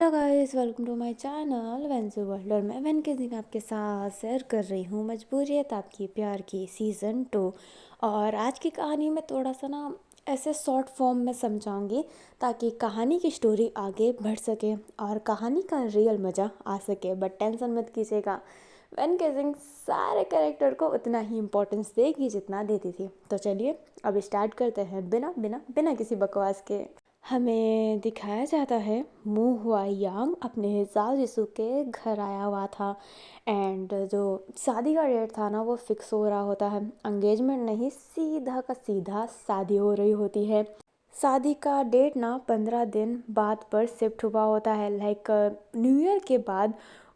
Hello guys, welcome to my channel Venju world. और मैं van के सिंह आपके साथ शेयर कर रही हूँ मजबूरियत आपकी प्यार की सीज़न 2। और आज की कहानी में थोड़ा सा ना ऐसे शॉर्ट फॉर्म में समझाऊंगी ताकि कहानी की स्टोरी आगे बढ़ सके और कहानी का रियल मज़ा आ सके। बट टेंशन मत कीजिएगा, वैन के सिंह सारे कैरेक्टर को उतना ही इम्पोर्टेंस देगी जितना देती थी। तो चलिए अब स्टार्ट करते हैं बिना बिना बिना किसी बकवास के। हमें दिखाया जाता है मू हुआ यांग अपने जाओ जिसू के घर आया हुआ था। एंड जो शादी का डेट था ना वो फिक्स हो रहा होता है। एंगेजमेंट नहीं, सीधा का सीधा शादी हो रही होती है। शादी का डेट ना 15 दिन बाद पर शिफ्ट हुआ होता है। लाइक न्यू ईयर के बाद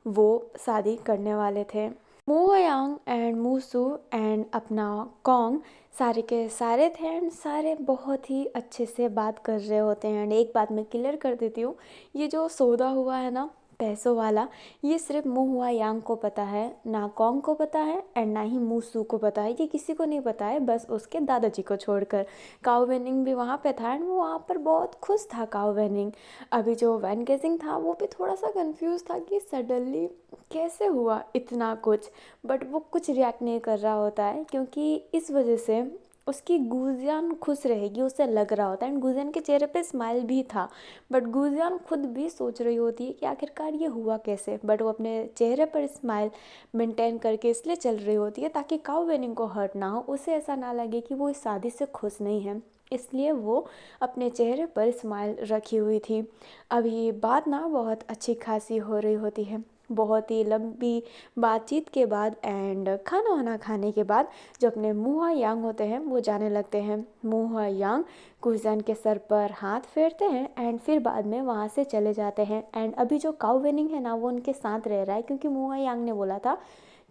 वो शादी करने वाले थे। मू यांग एंड मूसू एंड अपना कॉन्ग सारे के सारे थे एंड सारे बहुत ही अच्छे से बात कर रहे होते हैं। एंड एक बात मैं क्लियर कर देती हूँ, ये जो सौदा हुआ है ना पैसों वाला, ये सिर्फ मुँह हुआ यांग को पता है, ना कॉन्ग को पता है एंड ना ही मूसू को पता है। ये किसी को नहीं पता है, बस उसके दादाजी को छोड़कर। काओ वेनिंग भी वहाँ पे था एंड वो वहाँ पर बहुत खुश था काओ वेनिंग। अभी जो वैन गेजिंग था वो भी थोड़ा सा कंफ्यूज था कि सडनली कैसे हुआ इतना कुछ। बट वो कुछ रिएक्ट नहीं कर रहा होता है क्योंकि इस वजह से उसकी गुजियान खुश रहेगी, उसे लग रहा होता है। एंड गुजियान के चेहरे पे स्माइल भी था, बट गुजियान खुद भी सोच रही होती है कि आखिरकार ये हुआ कैसे। बट वो अपने चेहरे पर स्माइल मेंटेन करके इसलिए चल रही होती है ताकि काओ वेनिंग को हर्ट ना हो, उसे ऐसा ना लगे कि वो इस शादी से खुश नहीं है, इसलिए वो अपने चेहरे पर स्माइल रखी हुई थी। अभी बात ना बहुत अच्छी खासी हो रही होती है। बहुत ही लंबी बातचीत के बाद एंड खाना वाना खाने के बाद जो अपने मुहा यांग होते हैं वो जाने लगते हैं। मुहा यांग कुजन के सर पर हाथ फेरते हैं एंड फिर बाद में वहाँ से चले जाते हैं। एंड अभी जो काओ वेनिंग है ना वो उनके साथ रह रहा है क्योंकि मुहा यांग ने बोला था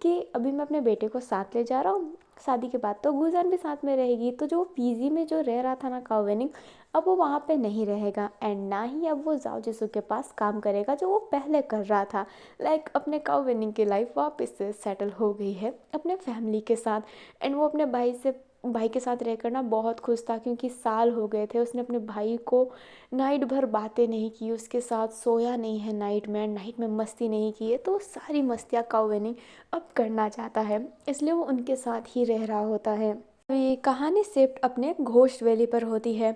कि अभी मैं अपने बेटे को साथ ले जा रहा हूँ, शादी के बाद तो गुजन भी साथ में रहेगी। तो जो पीजी में जो रह रहा था ना काओ वेनिंग, अब वो वहाँ पे नहीं रहेगा एंड ना ही अब वो जाओ जिसू के पास काम करेगा जो वो पहले कर रहा था। लाइक अपने काओ विनिंग की लाइफ वापस से सेटल हो गई है अपने फैमिली के साथ। एंड वो अपने भाई के साथ रहकर ना बहुत खुश था क्योंकि साल हो गए थे उसने अपने भाई को नाइट भर बातें नहीं की, उसके साथ सोया नहीं है, नाइट में मस्ती नहीं की है। तो वो सारी मस्तियाँ काओ विनिंग अब करना चाहता है, इसलिए वो उनके साथ ही रह रहा होता है। अभी कहानी शिफ्ट अपने घोस्ट वैली पर होती है।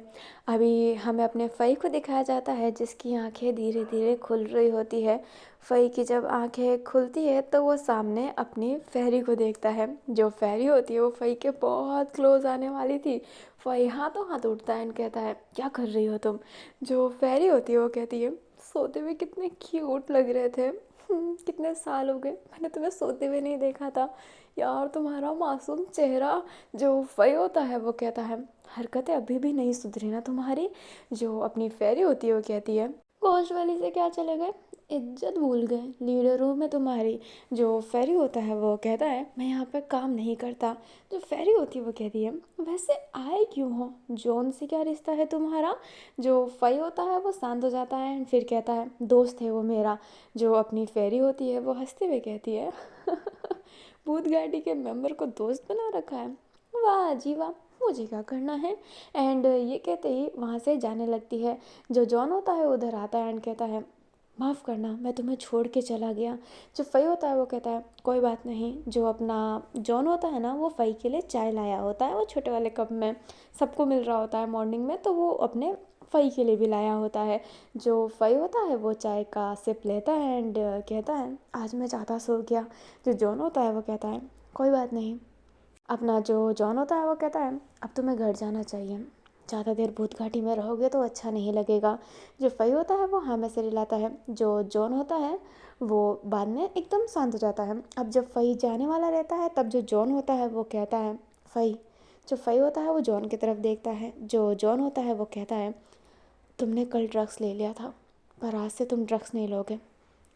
अभी हमें अपने फई को दिखाया जाता है जिसकी आंखें धीरे धीरे खुल रही होती है। फई की जब आंखें खुलती है तो वो सामने अपनी फेरी को देखता है। जो फेरी होती है वो फई के बहुत क्लोज आने वाली थी। फई हाथों हाथ उठता है एंड कहता है क्या कर रही हो तुम। जो फेरी होती है वो कहती है सोते हुए कितने क्यूट लग रहे थे। कितने साल हो गए मैंने तुम्हें सोते हुए नहीं देखा था यार, तुम्हारा मासूम चेहरा। जो फई होता है वो कहता है हरकतें अभी भी नहीं सुधरी ना तुम्हारी। जो अपनी फेरी होती है वो कहती है घोस्ट वाली से क्या चले गए, इज्जत भूल गए लीडर रूम में तुम्हारी। जो फेरी होता है वो कहता है मैं यहाँ पर काम नहीं करता। जो फेरी होती है वो कहती है वैसे आए क्यों हो, जॉन से क्या रिश्ता है तुम्हारा। जो फई होता है वो शांत हो जाता है एंड फिर कहता है दोस्त है वो मेरा। जो अपनी फेरी होती है वो हंसते हुए कहती है भूत गाड़ी के मेंबर को दोस्त बना रखा है, वाह जी वाह, मुझे क्या करना है। एंड ये कहते ही वहाँ से जाने लगती है। जो जॉन होता है उधर आता है एंड कहता है माफ़ करना मैं तुम्हें छोड़ के चला गया। जो फई होता है वो कहता है कोई बात नहीं। जो अपना जॉन होता है ना वो फई के लिए चाय लाया होता है, वो छोटे वाले कप में सबको मिल रहा होता है मॉर्निंग में, तो वो अपने फई के लिए भी लाया होता है। जो फई होता है वो चाय का सिप लेता है एंड कहता है आज मैं ज़्यादा सो गया। जो जॉन होता है वो कहता है कोई बात नहीं। अपना जो जॉन होता है वो कहता है अब तुम्हें घर जाना चाहिए, ज़्यादा देर भूत घाटी में रहोगे तो अच्छा नहीं लगेगा। जो फई होता है वो हाँ में से रिलाता है। जो जॉन होता है वो बाद में एकदम शांत हो जाता है। अब जब फई जाने वाला रहता है तब जो जॉन होता है वो कहता है फई। जो फई होता है वो जॉन की तरफ देखता है। जो जॉन होता है वो कहता है तुमने कल ड्रग्स ले लिया था पर आज से तुम ड्रग्स नहीं लोगे,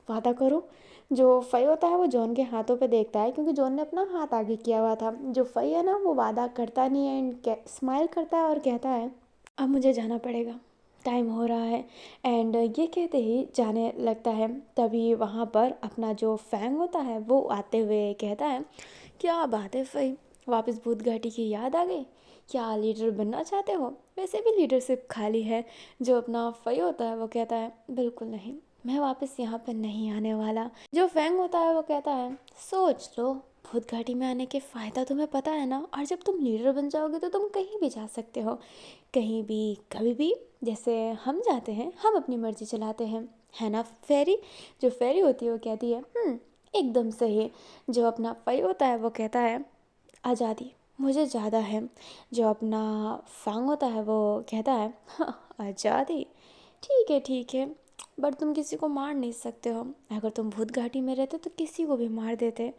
वादा करो। जो फई होता है वो जॉन के हाथों पे देखता है क्योंकि जॉन ने अपना हाथ आगे किया हुआ था। जो फई है ना वो वादा करता नहीं है एंड स्माइल करता है और कहता है अब मुझे जाना पड़ेगा, टाइम हो रहा है। एंड ये कहते ही जाने लगता है। तभी वहाँ पर अपना जो फैंग होता है वो आते हुए कहता है क्या बात है फई, वापस भूत घाटी की याद आ गई, क्या लीडर बनना चाहते हो, वैसे भी लीडरशिप खाली है। जो अपना फई होता है वो कहता है बिल्कुल नहीं, मैं वापस यहाँ पर नहीं आने वाला। जो फेंग होता है वो कहता है, सोच लो, भूत घाटी में आने के फ़ायदा तुम्हें पता है ना, और जब तुम लीडर बन जाओगे तो तुम कहीं भी जा सकते हो, कहीं भी कभी भी। जैसे हम जाते हैं, हम अपनी मर्जी चलाते हैं, है ना फेरी। जो फेरी होती है वो कहती है, एकदम सही। जो अपना फई होता है वो कहता है, आज़ादी मुझे ज़्यादा है। जो अपना फांग होता है वो कहता है, आज़ादी ठीक है, बट तुम किसी को मार नहीं सकते हो। अगर तुम भूत घाटी में रहते तो किसी को भी मार देते,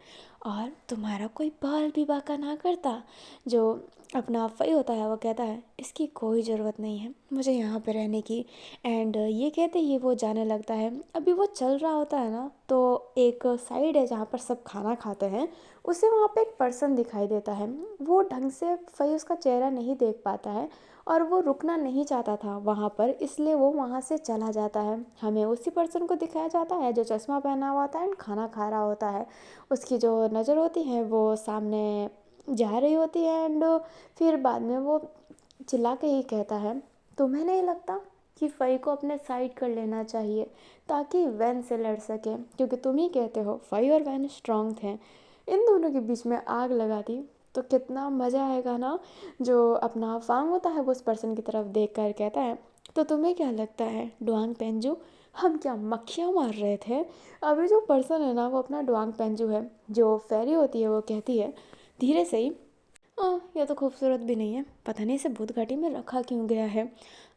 और तुम्हारा कोई बाल भी बाका ना करता। जो अपना फई होता है वो कहता है, इसकी कोई ज़रूरत नहीं है मुझे यहाँ पे रहने की। एंड ये कहते ही वो जाने लगता है। अभी वो चल रहा होता है ना, तो एक साइड है जहाँ पर सब खाना खाते हैं, उसे वहाँ पे एक पर्सन दिखाई देता है। वो ढंग से फई उसका चेहरा नहीं देख पाता है, और वो रुकना नहीं चाहता था वहाँ पर, इसलिए वो वहाँ से चला जाता है। हमें उसी पर्सन को दिखाया जाता है जो चश्मा पहना हुआ होता है एंड खाना खा रहा होता है। उसकी जो नज़र होती है वो सामने जा रही होती है, एंड फिर बाद में वो चिल्ला के ही कहता है, तुम्हें नहीं लगता कि फ़ई को अपने साइड कर लेना चाहिए ताकि वैन से लड़ सके, क्योंकि तुम ही कहते हो फ़ई और वैन स्ट्रांग थे, इन दोनों के बीच में आग लगा दी तो कितना मज़ा आएगा ना। जो अपना फांग होता है वो उस पर्सन की तरफ देख कर कहता है, तो तुम्हें क्या लगता है डुआंग पेंजू, हम क्या मक्खियाँ मार रहे थे? अभी जो पर्सन है ना वो अपना डुआंग पेंजू है। जो फेरी होती है वो कहती है धीरे से ही, यह तो खूबसूरत भी नहीं है, पता नहीं इसे भूत घाटी में रखा क्यों गया है,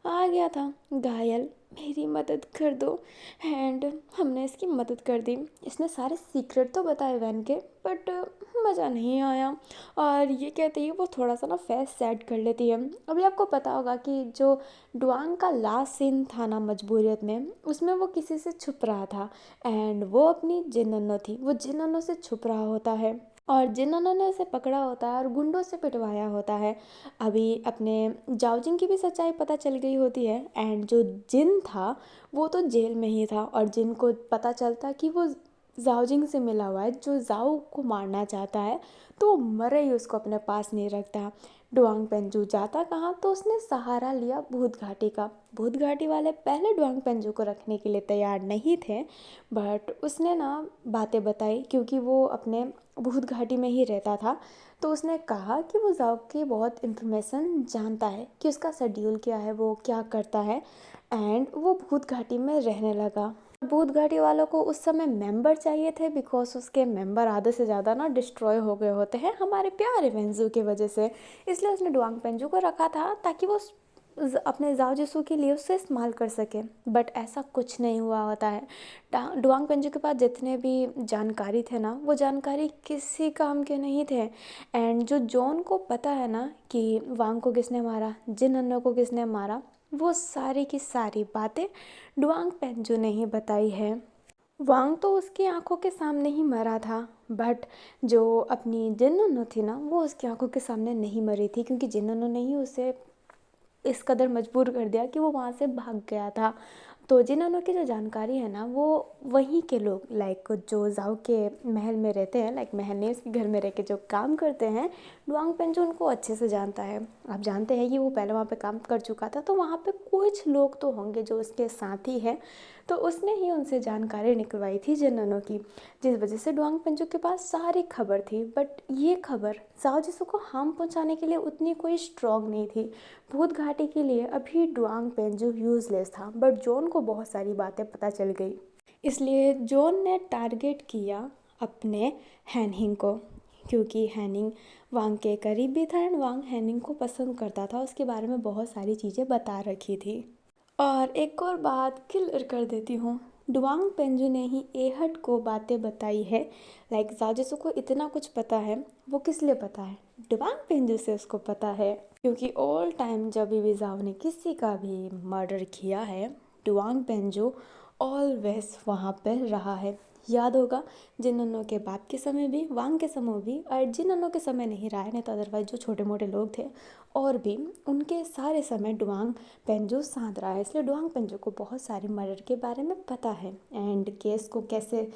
आ गया था घायल, मेरी मदद कर दो। एंड हमने इसकी मदद कर दी, इसने सारे सीक्रेट तो बताए वैन के, बट मज़ा नहीं आया। और ये कहते ही वो थोड़ा सा ना फेस सेट कर लेती है। अभी आपको पता होगा कि जो डुआंग का लास्ट सीन था ना मजबूरियत में, उसमें वो किसी से छुप रहा था, एंड वो अपनी जिन्ननो थी, वो जिन्ननो से छुप रहा होता है, और जिन्होंने ने उसे पकड़ा होता है और गुंडों से पिटवाया होता है। अभी अपने जाओजिंग की भी सच्चाई पता चल गई होती है, एंड जो जिन था वो तो जेल में ही था, और जिन को पता चलता कि वो जाओजिंग से मिला हुआ है, जो जाओ को मारना चाहता है, तो मरे ही उसको अपने पास नहीं रखता। डुआंग पेंजू जाता कहाँ, तो उसने सहारा लिया भूत घाटी का। भूत घाटी वाले पहले डुआंग पेंजू को रखने के लिए तैयार नहीं थे, बट उसने ना बातें बताई, क्योंकि वो अपने भूत घाटी में ही रहता था, तो उसने कहा कि वो जाओ की बहुत इन्फॉर्मेशन जानता है कि उसका शेड्यूल क्या है, वो क्या करता है, एंड वो भूत घाटी में रहने लगा। भूत घाटी वालों को उस समय मेंबर चाहिए थे, बिकॉज उसके मेंबर आधे से ज़्यादा ना डिस्ट्रॉय हो गए होते हैं हमारे प्यारे वेंजू की वजह से, इसलिए उसने डुआंग पेंजू को रखा था ताकि वो अपने जाओ जिसू के लिए उससे इस्तेमाल कर सके। बट ऐसा कुछ नहीं हुआ होता है। डुआंग पेंजू के पास जितने भी जानकारी थे ना, वो जानकारी किसी काम के नहीं थे। एंड जो जॉन को पता है ना कि वांग को किसने मारा, जिन अन्नों को किसने मारा, वो सारी की सारी बातें डुआंग पेंजू ने ही बताई है। वांग तो उसकी आंखों के सामने ही मरा था, बट जो अपनी जिन्नों थी ना वो उसकी आंखों के सामने नहीं मरी थी, क्योंकि जिन्नों ने ही उसे इस कदर मजबूर कर दिया कि वो वहाँ से भाग गया था। तो जिन्होंने की जो जानकारी है ना, वो वहीं के लोग लाइक जो जाओ के महल में रहते हैं, लाइक महल नहीं उसके घर में रह के जो काम करते हैं, डुआंग पेंजू उनको अच्छे से जानता है। आप जानते हैं कि वो पहले वहाँ पे काम कर चुका था, तो वहाँ पे कुछ लोग तो होंगे जो उसके साथी हैं, तो उसने ही उनसे जानकारी निकलवाई थी जिन्होंने की, जिस वजह से डुआंग पेंजू के पास सारी खबर थी। बट ये खबर जाओ जिसू को हार्म पहुँचाने के लिए उतनी कोई स्ट्रॉन्ग नहीं थी। भूत घाटी के लिए अभी डुआंग पेंजू यूज़लेस था, बट जॉन को बहुत सारी बातें पता चल गई, इसलिए जॉन ने टारगेट किया अपने हैनहिंग को, क्योंकि हैनिंग वांग के करीब भी था एंड वांग हैनिंग को पसंद करता था, उसके बारे में बहुत सारी चीज़ें बता रखी थी। और एक और बात क्लियर कर देती हूँ, डुआंग पेंजू ने ही एहट को बातें बताई है। लाइक जाजिसो को इतना कुछ पता है, वो किस लिए पता है, डुआंग पेंजू से उसको पता है, क्योंकि ऑल टाइम जब भी जाओ ने किसी का भी मर्डर किया है, डुआंग पेंजू ऑलवेज वहाँ पर रहा है। याद होगा जिन्होंने के बाप के समय भी, वांग के समय भी, और जिन्होंने के समय नहीं रहा है, नहीं तो अदरवाइज जो छोटे मोटे लोग थे और भी, उनके सारे समय डुआंग पेंजू साथ रहा है। इसलिए डुआंग पेंजू को बहुत सारे मर्डर के बारे में पता है, एंड केस को कैसे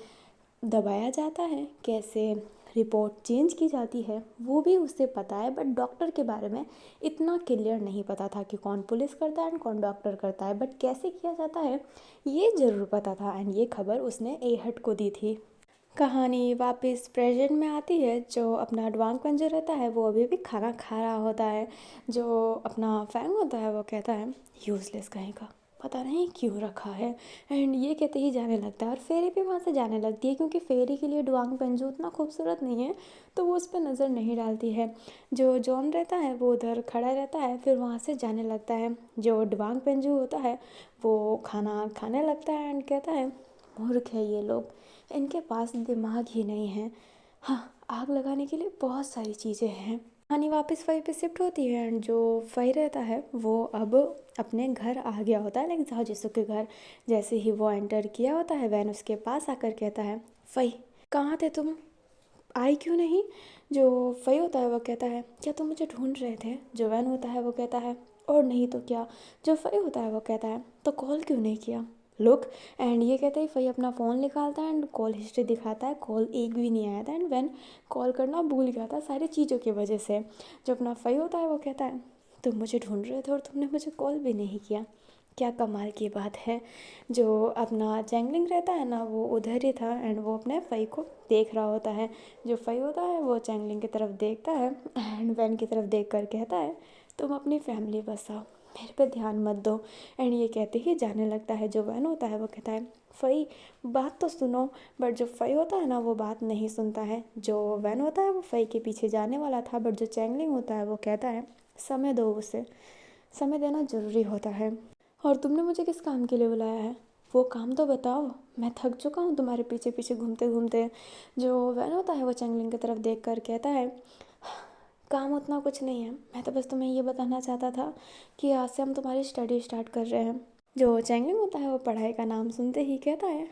दबाया जाता है, कैसे रिपोर्ट चेंज की जाती है वो भी उससे पता है, बट डॉक्टर के बारे में इतना क्लियर नहीं पता था कि कौन पुलिस करता है एंड कौन डॉक्टर करता है, बट कैसे किया जाता है ये ज़रूर पता था एंड ये खबर उसने एहट को दी थी। कहानी वापस प्रेजेंट में आती है। जो अपना ड्वांग पंजर रहता है वो अभी भी खाना खा रहा होता है। जो अपना फैंग होता है वो कहता है यूज़लेस कहीं का, पता नहीं क्यों रखा है, एंड ये कहते ही जाने लगता है और फेरी भी वहाँ से जाने लगती है क्योंकि फेरी के लिए ड्वांग पेंजू उतना खूबसूरत नहीं है तो वो उस पर नज़र नहीं डालती है। जो जॉन रहता है वो उधर खड़ा रहता है, फिर वहाँ से जाने लगता है। जो ड्वांग पेंजू होता है वो खाना खाने लगता है एंड कहता है मूर्ख है ये लोग, इनके पास दिमाग ही नहीं है। हाँ, आग लगाने के लिए बहुत सारी चीज़ें हैं। कहानी वापस वहीं पे शिफ्ट होती है एंड जो फई रहता है वो अब अपने घर आ गया होता है, लाइक जाओ जिसु के घर। जैसे ही वो एंटर किया होता है वैन उसके पास आकर कहता है फई कहाँ थे तुम, आई क्यों नहीं। जो फई होता है वो कहता है क्या तुम मुझे ढूंढ रहे थे। जो वैन होता है वो कहता है और नहीं तो क्या। जो फई होता है वो कहता है तो कॉल क्यों नहीं किया। लुक, एंड ये कहते ही फई अपना फ़ोन निकालता है एंड कॉल हिस्ट्री दिखाता है, कॉल एक भी नहीं आया था एंड वैन कॉल करना भूल गया था सारी चीज़ों की वजह से। जो अपना फई होता है वो कहता है तुम मुझे ढूंढ रहे थे और तुमने मुझे कॉल भी नहीं किया, क्या कमाल की बात है। जो अपना चैंगलिंग रहता है ना वो उधर ही था एंड वो अपने फ़ई को देख रहा होता है। जो फ़ई होता है वो चैंगलिंग की तरफ देखता है एंड वैन की तरफ देख कर कहता है तुम अपनी फैमिली बसाओ, मेरे पे ध्यान मत दो। एंड ये कहते ही जाने लगता है। जो वैन होता है वो कहता है फ़ई बात तो सुनो, बट जो फ़ई होता है ना वो बात नहीं सुनता है। जो वैन होता है वो फ़ई के पीछे जाने वाला था, बट जो चैंगलिंग होता है वो कहता है समय दो उसे, समय देना ज़रूरी होता है। और तुमने मुझे किस काम के लिए बुलाया है, वो काम तो बताओ, मैं थक चुका हूँ तुम्हारे पीछे पीछे घूमते घूमते। जो वैन होता है वो चैंगलिंग की तरफ देख कर कहता है काम उतना कुछ नहीं है, मैं तो बस तुम्हें ये बताना चाहता था कि आज से हम तुम्हारी स्टडी स्टार्ट कर रहे हैं। जो चैंगलिंग होता है वो पढ़ाई का नाम सुनते ही कहता है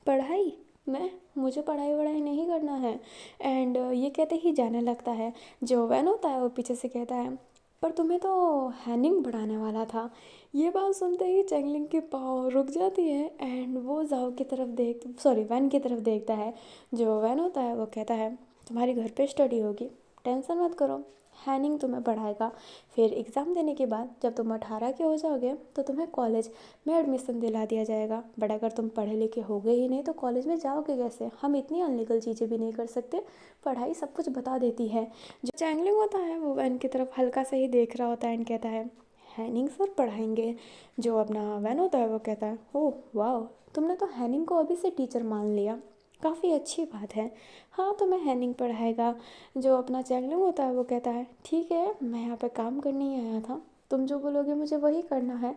पढ़ाई, मैं मुझे पढ़ाई वढ़ाई नहीं करना है। एंड ये कहते ही जाने लगता है। जो वैन होता है वो पीछे से कहता है पर तुम्हें तो हैनिंग बढ़ाने वाला था। ये बात सुनते ही चैंगलिंग की पाँव रुक जाती है एंड वो जाओ की तरफ वैन की तरफ देखता है। जो वैन होता है वो कहता है तुम्हारी घर पे स्टडी होगी, टेंशन मत करो, हैनिंग तुम्हें पढ़ाएगा। फिर एग्ज़ाम देने के बाद जब तुम 18 के हो जाओगे तो तुम्हें कॉलेज में एडमिशन दिला दिया जाएगा, बट अगर तुम पढ़े लिखे हो गए ही नहीं तो कॉलेज में जाओगे कैसे, हम इतनी अनलीगल चीज़ें भी नहीं कर सकते, पढ़ाई सब कुछ बता देती है। जो चैंगलिंग होता है वो वैन की तरफ हल्का सा ही देख रहा होता है एंड कहता है हैनिंग सर पढ़ाएंगे। जो अपना वैन होता है वो कहता है ओह वाह, तुमने तो हैनिंग को अभी से टीचर मान लिया, काफ़ी अच्छी बात है, हाँ तो मैं हैनिंग पढ़ाएगा। जो अपना चैंगलिंग होता है वो कहता है ठीक है मैं यहाँ पे काम करने ही आया था, तुम जो बोलोगे मुझे वही करना है,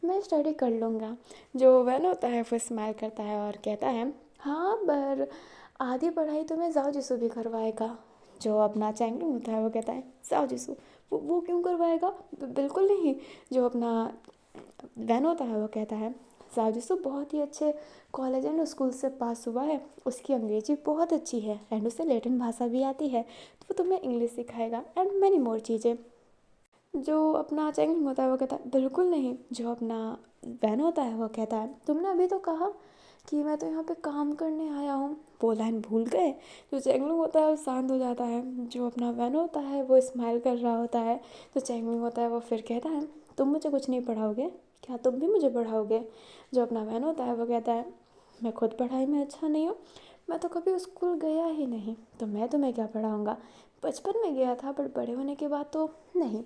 मैं स्टडी कर लूँगा। जो वैन होता है वो स्माइल करता है और कहता है हाँ पर आधी पढ़ाई तो मैं जाओ जिसु भी करवाएगा। जो अपना चैंगलिंग होता है वो कहता है जाओ जिसु वो क्यों करवाएगा, बिल्कुल नहीं। जो अपना वैन होता है वो कहता है साजिशो बहुत ही अच्छे कॉलेज एंड स्कूल से पास हुआ है, उसकी अंग्रेजी बहुत अच्छी है एंड उसे लैटिन भाषा भी आती है तो वो तुम्हें इंग्लिश सिखाएगा एंड मैनी मोर चीज़ें। जो अपना चैंगलिंग होता है वो कहता है बिल्कुल नहीं। जो अपना वैन होता है वो कहता है तुमने अभी तो कहा कि मैं तो यहाँ पे काम करने आया हूँ, वो लाइन भूल गए। जो चैंगलिंग होता है वो शांत हो जाता है। जो अपना वैन होता है वो स्माइल कर रहा होता है। जो चैंगलिंग होता है वो फिर कहता है तुम मुझे कुछ नहीं पढ़ाओगे, क्या तुम भी मुझे पढ़ाओगे। जो अपना वैन होता है वो कहता है मैं खुद पढ़ाई में अच्छा नहीं हूँ, मैं तो कभी स्कूल गया ही नहीं तो मैं तुम्हें क्या पढ़ाऊँगा, बचपन में गया था बट बड़े होने के बाद तो नहीं।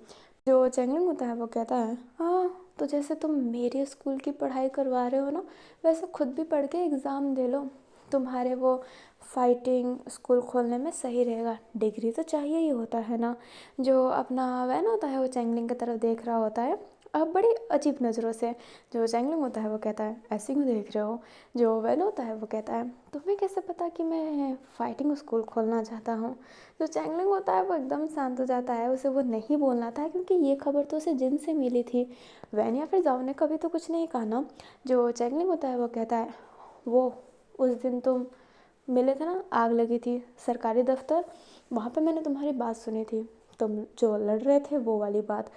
जो चैंगलिंग होता है वो कहता है हाँ तो जैसे तुम मेरे स्कूल की पढ़ाई करवा रहे हो ना वैसे खुद भी पढ़ के एग्ज़ाम दे लो, तुम्हारे वो फाइटिंग स्कूल खोलने में सही रहेगा, डिग्री तो चाहिए ही होता है ना। जो अपना वैन होता है वो चैंगलिंग की तरफ देख रहा होता है अब बड़ी अजीब नज़रों से। जो चैंगलिंग होता है वो कहता है ऐसे क्यों देख रहे हो। जो वैन होता है वो कहता है तुम्हें कैसे पता कि मैं फ़ाइटिंग स्कूल खोलना चाहता हूँ। जो चैंगलिंग होता है वो एकदम शांत हो जाता है, उसे वो नहीं बोलना था क्योंकि ये खबर तो उसे जिन से मिली थी, वैन या फिर जाओ ने कभी तो कुछ नहीं कहा ना। जो चैंगलिंग होता है वो कहता है वो उस दिन तुम मिले थे ना, आग लगी थी सरकारी दफ्तर, वहाँ पे मैंने तुम्हारी बात सुनी थी, तुम जो लड़ रहे थे वो वाली बात।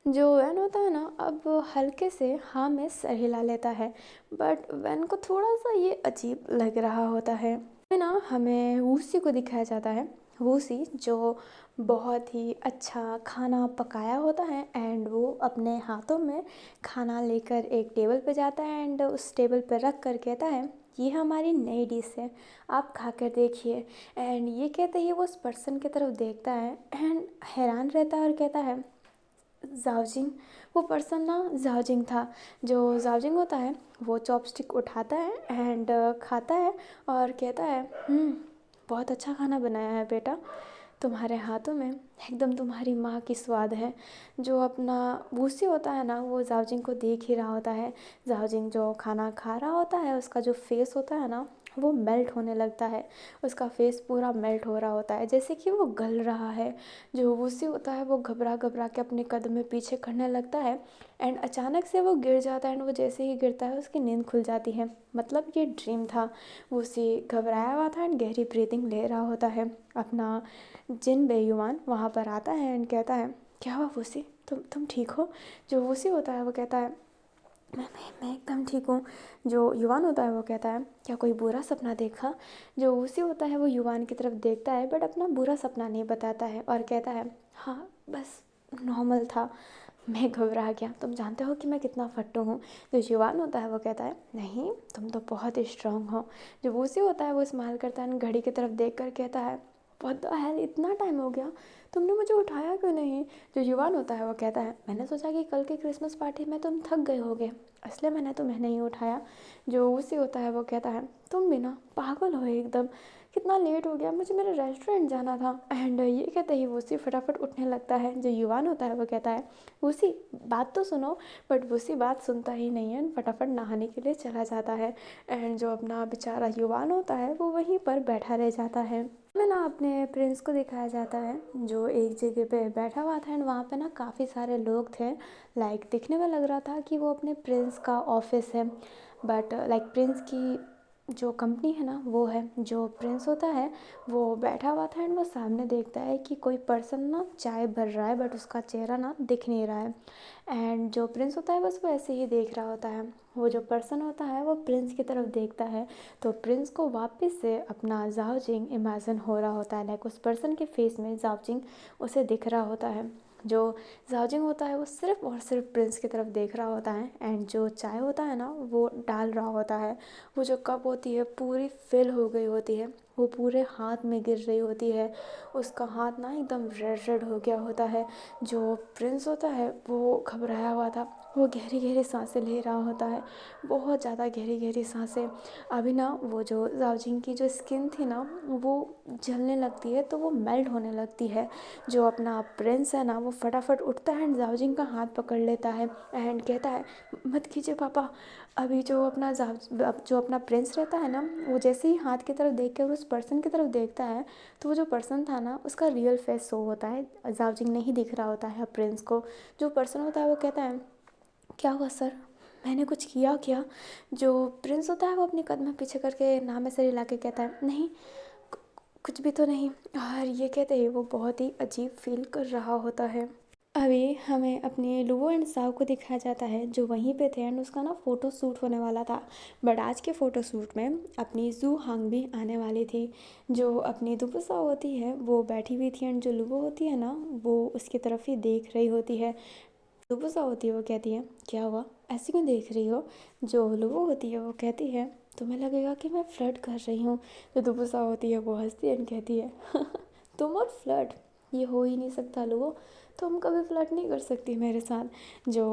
जो वैन होता है ना अब हल्के से हाँ में सर हिला लेता है, बट वैन को थोड़ा सा ये अजीब लग रहा होता है। में ना हमें वूसी को दिखाया जाता है। वूसी जो बहुत ही अच्छा खाना पकाया होता है एंड वो अपने हाथों में खाना लेकर एक टेबल पे जाता है एंड उस टेबल पर रख कर कहता है ये हमारी नई डिश है, आप खाकर देखिए। एंड ये कहते ही वो उस पर्सन की तरफ देखता है एंड हैरान रहता है और कहता है जाओजिंग। वो पर्सन ना जाओजिंग था। जो जाओजिंग होता है वो चॉपस्टिक उठाता है एंड खाता है और कहता है बहुत अच्छा खाना बनाया है बेटा, तुम्हारे हाथों में एकदम तुम्हारी माँ की स्वाद है। जो अपना वूसी होता है ना वो जाओजिंग को देख ही रहा होता है। जाओजिंग जो खाना खा रहा होता है उसका जो फेस होता है ना वो मेल्ट होने लगता है। उसका फेस पूरा मेल्ट हो रहा होता है जैसे कि वो गल रहा है। जो वूसी होता है वो घबरा घबरा के अपने कदम में पीछे करने लगता है एंड अचानक से वो गिर जाता है एंड वो जैसे ही गिरता है उसकी नींद खुल जाती है। मतलब ये ड्रीम था। वूसी घबराया हुआ था एंड गहरी ब्रीदिंग ले रहा होता है। अपना जिन बेईमान वहाँ पर आता है एंड कहता है क्या हुआ वूसी, तुम ठीक हो। जो वूसी होता है वो कहता है मैं एकदम ठीक हूँ। जो युवान होता है वो कहता है क्या कोई बुरा सपना देखा। जो वूसी होता है वो युवान की तरफ देखता है बट अपना बुरा सपना नहीं बताता है और कहता है हाँ बस नॉर्मल था, मैं घबरा गया, तुम जानते हो कि मैं कितना फट्टू हूँ। जो युवान होता है वो कहता है नहीं तुम तो बहुत ही स्ट्रांग हो। जो वूसी होता है वो स्माइल करता है घड़ी की तरफ देख कर कहता है व्हाट द हेल, इतना टाइम हो गया, तुमने मुझे उठाया क्यों नहीं। जो युवान होता है वो कहता है मैंने सोचा कि कल की क्रिसमस पार्टी में तुम थक गए होगे इसलिए मैंने तुम्हें नहीं उठाया। जो उसी होता है वो कहता है तुम भी ना पागल हो एकदम, कितना लेट हो गया, मुझे मेरे रेस्टोरेंट जाना था। एंड ये कहते ही वूसी फटाफट उठने लगता है। जो युवान होता है वो कहता है वूसी बात तो सुनो। बट वूसी बात सुनता ही नहीं है, फटाफट नहाने के लिए चला जाता है। एंड जो अपना बेचारा युवान होता है वो वहीं पर बैठा रह जाता है। में ना अपने प्रिंस को दिखाया जाता है जो एक जगह पे बैठा हुआ था एंड वहाँ पे ना काफ़ी सारे लोग थे। लाइक दिखने में लग रहा था कि वो अपने प्रिंस का ऑफिस है बट लाइक प्रिंस की जो कंपनी है ना वो है। जो प्रिंस होता है वो बैठा हुआ था एंड वो सामने देखता है कि कोई पर्सन ना चाय भर रहा है बट उसका चेहरा ना दिख नहीं रहा है। एंड जो प्रिंस होता है बस वो ऐसे ही देख रहा होता है। वो जो पर्सन होता है वो प्रिंस की तरफ देखता है तो प्रिंस को वापस से अपना जाओजिंग इमेजिन हो रहा होता है। लाइक उस पर्सन के फेस में जाओजिंग उसे दिख रहा होता है। जो जाओजिंग होता है वो सिर्फ और सिर्फ प्रिंस की तरफ देख रहा होता है एंड जो चाय होता है ना वो डाल रहा होता है। वो जो कप होती है पूरी फिल हो गई होती है, वो पूरे हाथ में गिर रही होती है। उसका हाथ ना एकदम रेड रेड हो गया होता है। जो प्रिंस होता है वो घबराया हुआ था, वो गहरी गहरी सांसें ले रहा होता है, बहुत ज़्यादा गहरी गहरी सांसें। अभी ना वो जो जाओजिंग की जो स्किन थी ना वो जलने लगती है तो वो मेल्ट होने लगती है। जो अपना प्रिंस है ना वो फटाफट उठता है एंड जाओजिंग का हाथ पकड़ लेता है एंड कहता है मत कीजिए पापा। अभी जो अपना प्रिंस रहता है ना वो जैसे ही हाथ की तरफ देख कर उस पर्सन की तरफ देखता है तो वो जो पर्सन था ना उसका रियल फेस शो होता है, जाओजिंग नहीं दिख रहा होता है प्रिंस को। जो पर्सन होता है वो कहता है क्या हुआ सर, मैंने कुछ किया क्या। जो प्रिंस होता है वो अपने कदम पीछे करके नाम में सर हिला के कहता है नहीं कुछ भी तो नहीं। और ये कहते ही वो बहुत ही अजीब फील कर रहा होता है। अभी हमें अपने लुवो एंड साव को दिखाया जाता है जो वहीं पे थे एंड उसका ना फ़ोटो शूट होने वाला था। बट आज के फ़ोटो शूट में अपनी जू हांग भी आने वाली थी। जो अपनी दुपुसा होती है वो बैठी हुई थी एंड जो लुवो होती है ना वो उसकी तरफ ही देख रही होती है। लुबुसा होती है वो कहती है क्या हुआ ऐसे क्यों देख रही हो। जो लुबु होती है वो कहती है तुम्हें लगेगा कि मैं फ्लर्ट कर रही हूँ। जो दुबुसा होती है वो हंसती है कहती है तुम और फ्लर्ट, ये हो ही नहीं सकता लुबु, तुम कभी फ्लर्ट नहीं कर सकती मेरे साथ। जो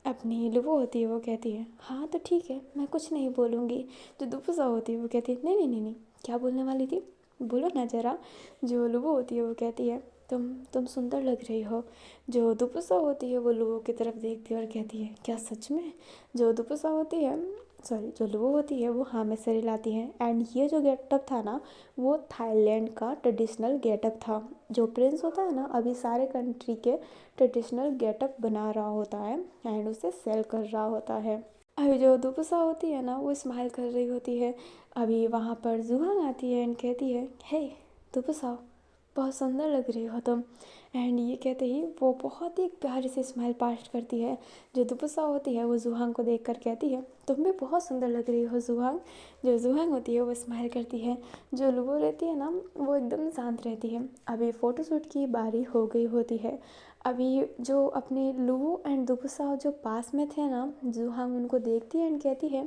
अपनी लुबु होती है वो कहती है हाँ तो ठीक है मैं कुछ नहीं बोलूँगी। जो दुबुसा होती है वो कहती है नहीं नहीं नहीं नहीं, क्या बोलने वाली थी बोलो ना ज़रा। जो लुबु होती है वो कहती है तुम सुंदर लग रही हो। जो दुपुसा होती है वो लुबो की तरफ देखती है और कहती है क्या सच में। जो दुपुसा होती है जो लुबो होती है वो हाँ में सिर हिलाती है एंड ये जो गेटअप था ना वो थाईलैंड का ट्रेडिशनल गेटअप था। जो प्रिंस होता है ना अभी सारे कंट्री के ट्रेडिशनल गेटअप बना रहा होता है एंड उसे सेल कर रहा होता है। अभी जो दुपुसा होती है ना वो स्माइल कर रही होती है। अभी वहाँ पर जुहान आती है एंड कहती है हे दुपुसा बहुत सुंदर लग रही हो तुम। एंड ये कहते ही वो बहुत ही प्यारी सी स्माइल पास्ट करती है। जो दुपुसा होती है वो जुहांग को देख कर कहती है, तुम भी बहुत सुंदर लग रही हो जुहांग। जो जुहांग होती है वो स्माइल करती है। जो लुबो रहती है ना, वो एकदम शांत रहती है। अभी फ़ोटोशूट की बारी हो गई होती है। अभी जो अपने लुबो एंड दुपुसा जो पास में थे ना, जुहांग उनको देखती है एंड कहती है,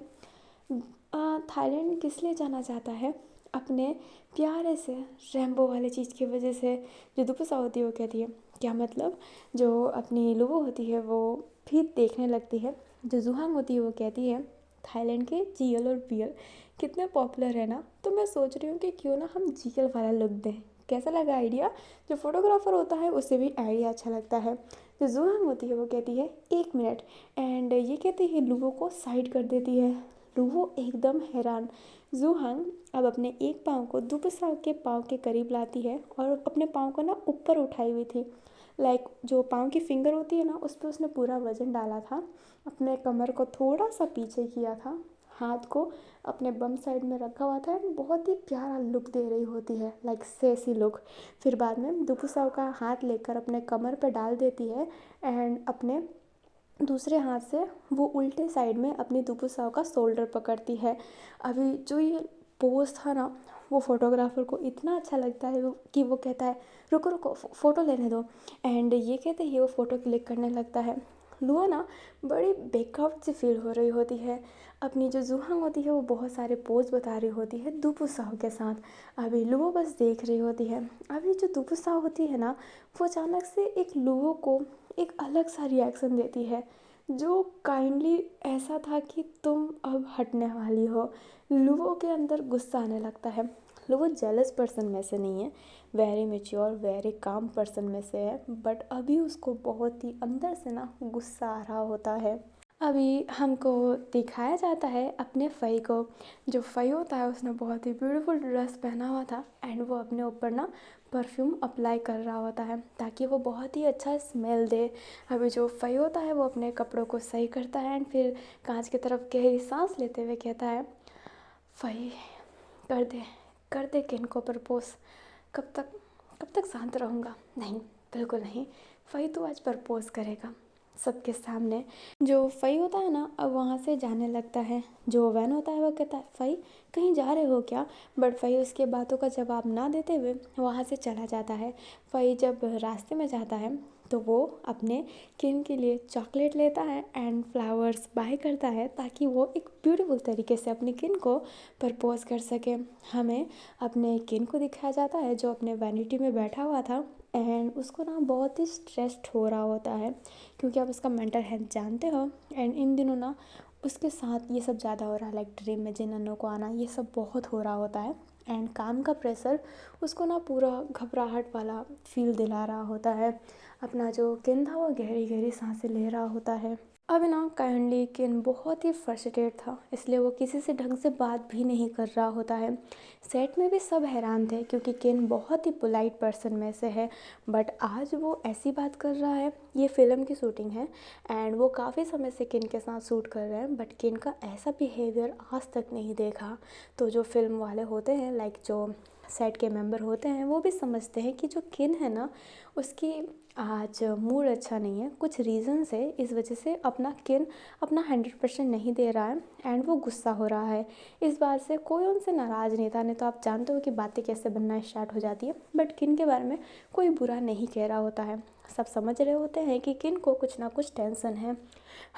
थाईलैंड किस लिए जाना चाहता है? अपने प्यारे से रेम्बो वाले चीज़ की वजह से। जो दुपुसा होती है वो कहती है, क्या मतलब? जो अपनी लुबो होती है वो भी देखने लगती है। जो जुहांग होती है वो कहती है, थाईलैंड के जीएल और बीएल कितने पॉपुलर है ना, तो मैं सोच रही हूँ कि क्यों ना हम जीएल वाला लुक दें। कैसा लगा आइडिया? जो फोटोग्राफर होता है उसे भी आइडिया अच्छा लगता है। जो जुहांग होती है वो कहती है, 1 मिनट। एंड ये कहती है लुबो को साइड कर देती है। लुबो एकदम हैरान। जुहांग अब अपने एक पाँव को दुपुसा के पाँव के करीब लाती है और अपने पाँव को ना ऊपर उठाई हुई थी। जो पाँव की फिंगर होती है ना, उस पर उसने पूरा वजन डाला था। अपने कमर को थोड़ा सा पीछे किया था, हाथ को अपने बम साइड में रखा हुआ था एंड बहुत ही प्यारा लुक दे रही होती है, सेसी लुक। फिर बाद में दुपुसा का हाथ लेकर अपने कमर पे डाल देती है एंड अपने दूसरे हाथ से वो उल्टे साइड में अपनी दुपुसाव का शोल्डर पकड़ती है। अभी जो ये पोज था ना, वो फोटोग्राफर को इतना अच्छा लगता है कि वो कहता है, रुको रुको फ़ोटो लेने दो। एंड ये कहते ही वो फ़ोटो क्लिक करने लगता है। लुआ ना बड़ी बेकआउट सी फील हो रही होती है। अपनी जो जुहांग होती है वो बहुत सारे पोज बता रही होती है दुपुसाव के साथ। अभी लुओ बस देख रही होती है। अभी जो दुपुसाव होती है ना, वो अचानक से एक लुओ को एक अलग सा रिएक्शन देती है, जो काइंडली ऐसा था कि तुम अब हटने वाली हो। लुवो के अंदर गुस्सा आने लगता है। लुवो जेलस पर्सन में से नहीं है, very mature very calm person में से है, बट अभी उसको बहुत ही अंदर से ना गुस्सा आ रहा होता है। अभी हमको दिखाया जाता है अपने फ़ई को। जो फ़ई होता है उसने बहुत ही ब्यूटीफुल ड्रेस पहना हुआ था एंड वो अपने ऊपर ना परफ्यूम अप्लाई कर रहा होता है ताकि वो बहुत ही अच्छा स्मेल दे। अभी जो फ़ई होता है वो अपने कपड़ों को सही करता है एंड फिर कांच की तरफ गहरी सांस लेते हुए कहता है, फ़ई कर दे, कर दे किन को प्रपोज। कब तक, कब तक शांत रहूँगा? नहीं, बिल्कुल नहीं। फ़ई तो आज प्रपोज करेगा सबके सामने। जो फ़ई होता है ना, अब वहाँ से जाने लगता है। जो वैन होता है वो कहता है, फ़ई कहीं जा रहे हो क्या? बट फ़ई उसके बातों का जवाब ना देते हुए वहाँ से चला जाता है। फ़ई जब रास्ते में जाता है तो वो अपने किन के लिए चॉकलेट लेता है एंड फ्लावर्स बाय करता है ताकि वो एक ब्यूटीफुल तरीके से अपने किन को प्रपोज कर सके। हमें अपने किन को दिखाया जाता है जो अपने वैनिटी में बैठा हुआ था एंड उसको ना बहुत ही स्ट्रेस्ड हो रहा होता है क्योंकि आप उसका मेंटल हेल्थ जानते हो। एंड इन दिनों ना उसके साथ ये सब ज़्यादा हो रहा है, ड्रीम में जिन्नों को आना, ये सब बहुत हो रहा होता है। एंड काम का प्रेशर उसको ना पूरा घबराहट वाला फील दिला रहा होता है। अपना जो किन था वो गहरी गहरी सांसें ले रहा होता है। अभी ना काइंडली किन बहुत ही फ्रस्ट्रेटेड था, इसलिए वो किसी से ढंग से बात भी नहीं कर रहा होता है। सेट में भी सब हैरान थे क्योंकि किन बहुत ही पोलाइट पर्सन में से है, बट आज वो ऐसी बात कर रहा है। ये फिल्म की शूटिंग है एंड वो काफ़ी समय से किन के साथ शूट कर रहे हैं, बट किन का ऐसा बिहेवियर आज तक नहीं देखा। तो जो फिल्म वाले होते हैं, जो सेट के मेंबर होते हैं, वो भी समझते हैं कि जो किन है ना, उसकी आज मूड अच्छा नहीं है, कुछ रीज़न से, इस वजह से अपना किन अपना 100% नहीं दे रहा है एंड वो गुस्सा हो रहा है। इस बात से कोई उनसे नाराज़ नहीं था, नहीं तो आप जानते हो कि बातें कैसे बनना स्टार्ट हो जाती है। बट किन के बारे में कोई बुरा नहीं कह रहा होता है, सब समझ रहे होते हैं कि किन को कुछ ना कुछ टेंशन है।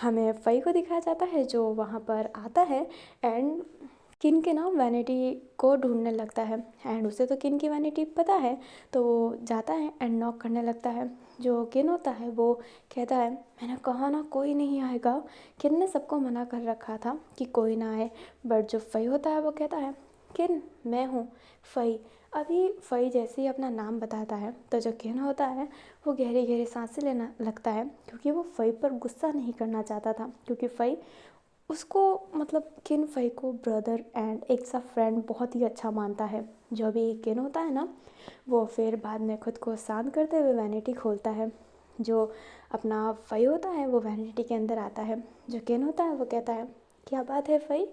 हमें फ़ई को दिखाया जाता है जो वहाँ पर आता है एंड किन के ना वैनिटी को ढूंढने लगता है एंड उसे तो किन की वैनिटी पता है, तो वो जाता है एंड नॉक करने लगता है। जो किन होता है वो कहता है, मैंने कहा ना कोई नहीं आएगा। किन ने सबको मना कर रखा था कि कोई ना आए, बट जो फ़ई होता है वो कहता है, किन मैं हूँ फ़ई। अभी फ़ई जैसे ही अपना नाम बताता है तो जो किन होता है वो गहरी गहरी सांसें लेना लगता है क्योंकि वो फ़ई पर गुस्सा नहीं करना चाहता था, क्योंकि फ़ई उसको किन फ़ई को ब्रदर एंड एक सा फ्रेंड बहुत ही अच्छा मानता है। जो भी किन होता है ना, वो फिर बाद में खुद को शांत करते हुए वैनिटी खोलता है। जो अपना फ़ई होता है वो वैनिटी के अंदर आता है। जो किन होता है वो कहता है, क्या बात है फ़ई,